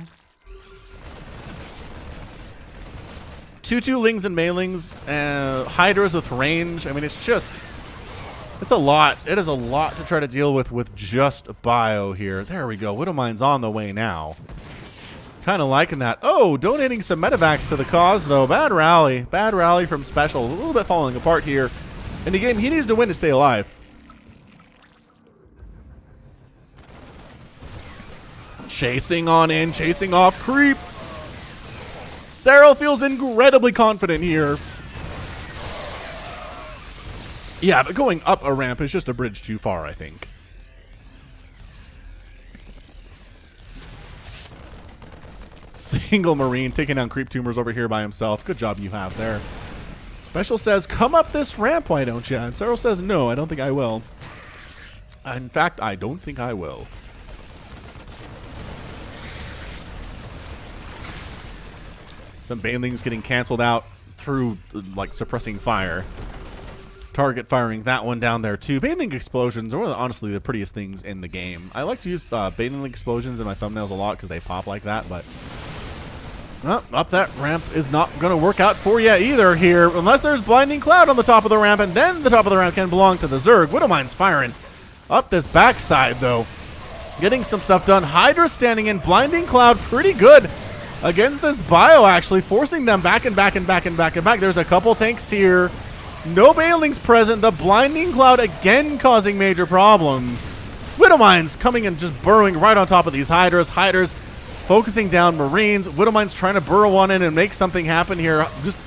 2-2 Lings and Mailings, Hydras with range. I mean, it's a lot. It is a lot to try to deal with just bio here. There we go. Widow Mine's on the way now. Kind of liking that. Oh, donating some medevacs to the cause, though. Bad rally. Bad rally from Special. A little bit falling apart here in the game. He needs to win to stay alive. Chasing on in, chasing off creep. Serral feels incredibly confident here. Yeah, but going up a ramp is just a bridge too far, I think. Single Marine taking down creep tumors over here by himself. Good job you have there. Special says, come up this ramp, why don't you? And Serral says, no, I don't think I will. In fact, I don't think I will. Some Banelings getting canceled out through, like, suppressing fire. Target firing that one down there, too. Baneling explosions are honestly the prettiest things in the game. I like to use Baneling explosions in my thumbnails a lot because they pop like that, but up that ramp is not going to work out for you either here, unless there's Blinding Cloud on the top of the ramp, and then the top of the ramp can belong to the Zerg. Widowmine's firing up this backside, though. Getting some stuff done. Hydra standing in. Blinding Cloud, pretty good against this bio, actually forcing them back and back and back and back and back. There's a couple tanks here. No Banelings present. The Blinding Cloud again causing major problems. Widowmines coming and just burrowing right on top of these Hydras. Hydras focusing down Marines. Widowmines trying to burrow one in and make something happen here. Just,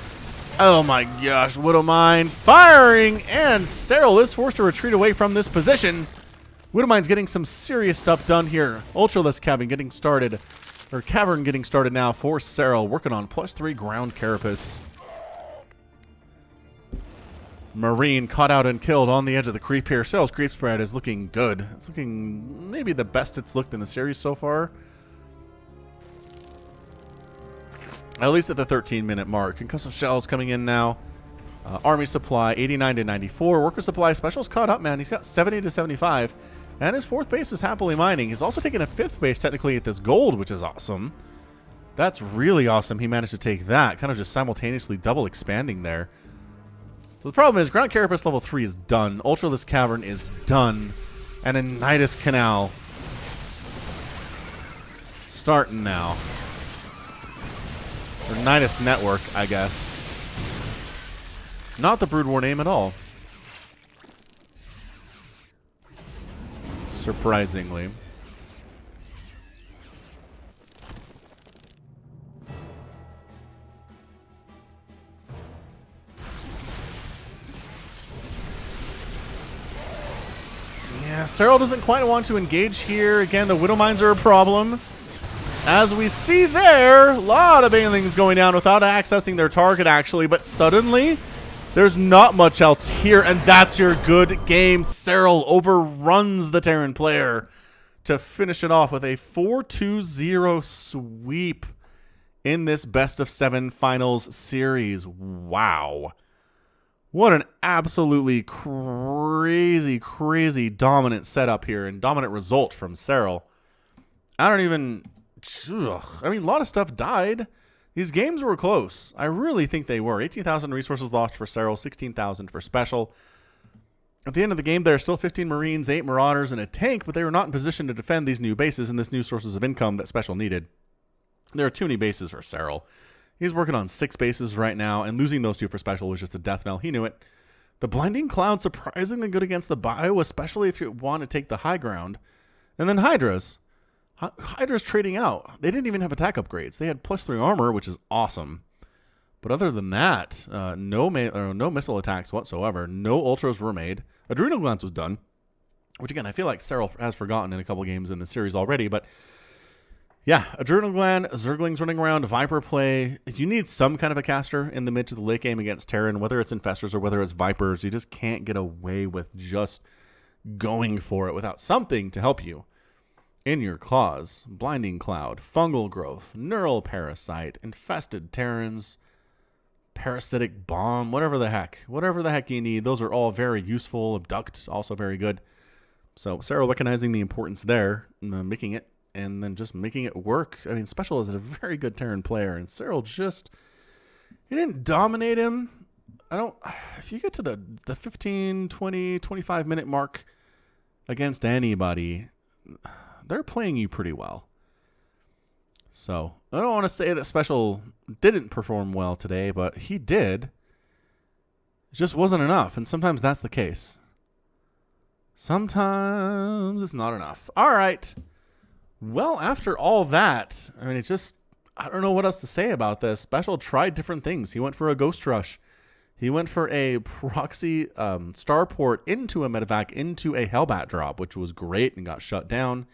oh my gosh, Widowmine firing, and Serral is forced to retreat away from this position. Widowmine's getting some serious stuff done here. Ultralisk Cavern getting started, or Cavern getting started now for Serral, working on +3 ground carapace. Marine caught out and killed on the edge of the creep here. Serral's creep spread is looking good. It's looking maybe the best it's looked in the series so far. At least at the 13-minute mark. Concussive shells coming in now. Army supply 89 to 94. Worker supply specials caught up, man. He's got 70 to 75. And his 4th base is happily mining. He's also taking a 5th base technically at this gold, which is awesome. That's really awesome. He managed to take that. Kind of just simultaneously double expanding there. So the problem is Ground Carapace level 3 is done. Ultralisk Cavern is done. And a Nidus Canal starting now. Or Nidus Network, I guess. Not the Brood War name at all. Surprisingly. Yeah, Serral doesn't quite want to engage here. Again, the Widowmines are a problem. As we see there, a lot of Banelings going down without accessing their target, actually. But suddenly, there's not much else here, and that's your good game. Serral overruns the Terran player to finish it off with a 4-2-0 sweep in this best-of-7 finals series. Wow. What an absolutely crazy, crazy dominant setup here and dominant result from Serral. I mean, a lot of stuff died. These games were close. I really think they were. 18,000 resources lost for Serral, 16,000 for Special. At the end of the game, there are still 15 Marines, 8 Marauders, and a tank, but they were not in position to defend these new bases and this new sources of income that Special needed. There are too many bases for Serral. He's working on 6 bases right now, and losing those 2 for Special was just a death knell. He knew it. The Blinding Cloud, surprisingly good against the bio, especially if you want to take the high ground. And then Hydras. Hydra's trading out. They didn't even have attack upgrades. They had +3 armor, which is awesome. But other than that, no missile attacks whatsoever. No ultras were made. Adrenal Glands was done, which again, I feel like Serral has forgotten in a couple games in the series already. But yeah, Adrenal Gland, Zerglings running around, Viper play. You need some kind of a caster in the mid to the late game against Terran, whether it's Infestors or whether it's Vipers. You just can't get away with just going for it without something to help you. In your claws, Blinding Cloud, Fungal Growth, Neural Parasite, Infested Terrans, Parasitic Bomb, whatever the heck you need. Those are all very useful. Abduct, also very good. So Serral recognizing the importance there, making it, and then just making it work. I mean, Special is a very good Terran player, and Serral just, he didn't dominate him. If you get to the 15, 20, 25 minute mark against anybody, they're playing you pretty well. So, I don't want to say that Special didn't perform well today, but he did. It just wasn't enough, and sometimes that's the case. Sometimes it's not enough. All right. Well, after all that, I mean, I don't know what else to say about this. Special tried different things. He went for a Ghost Rush. He went for a proxy starport into a medevac into a Hellbat drop, which was great and got shut down.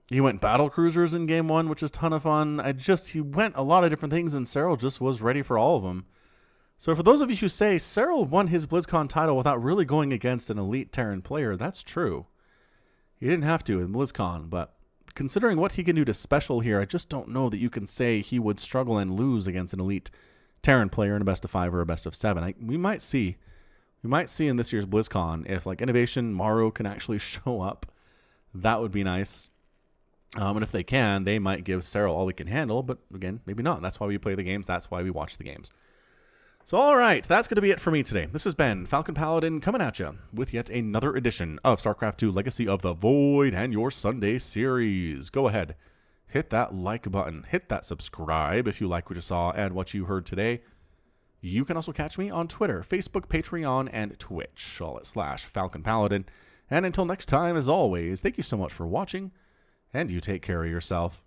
He went Battlecruisers in game 1, which is a ton of fun. He went a lot of different things, and Serral just was ready for all of them. So for those of you who say Serral won his BlizzCon title without really going against an elite Terran player, that's true. He didn't have to in BlizzCon, but considering what he can do to Special here, I just don't know that you can say he would struggle and lose against an elite Terran player in a best-of-5 or a best-of-7. We might see. We might see in this year's BlizzCon if, like, Innovation, Maru can actually show up. That would be nice. And if they can, they might give Serral all they can handle, but again, maybe not. That's why we play the games. That's why we watch the games. So, all right, that's going to be it for me today. This has been Falcon Paladin coming at you with yet another edition of StarCraft II Legacy of the Void and your Sunday series. Go ahead, hit that like button, hit that subscribe if you like what you saw and what you heard today. You can also catch me on Twitter, Facebook, Patreon, and Twitch, all at /Falcon Paladin. And until next time, as always, thank you so much for watching, and you take care of yourself.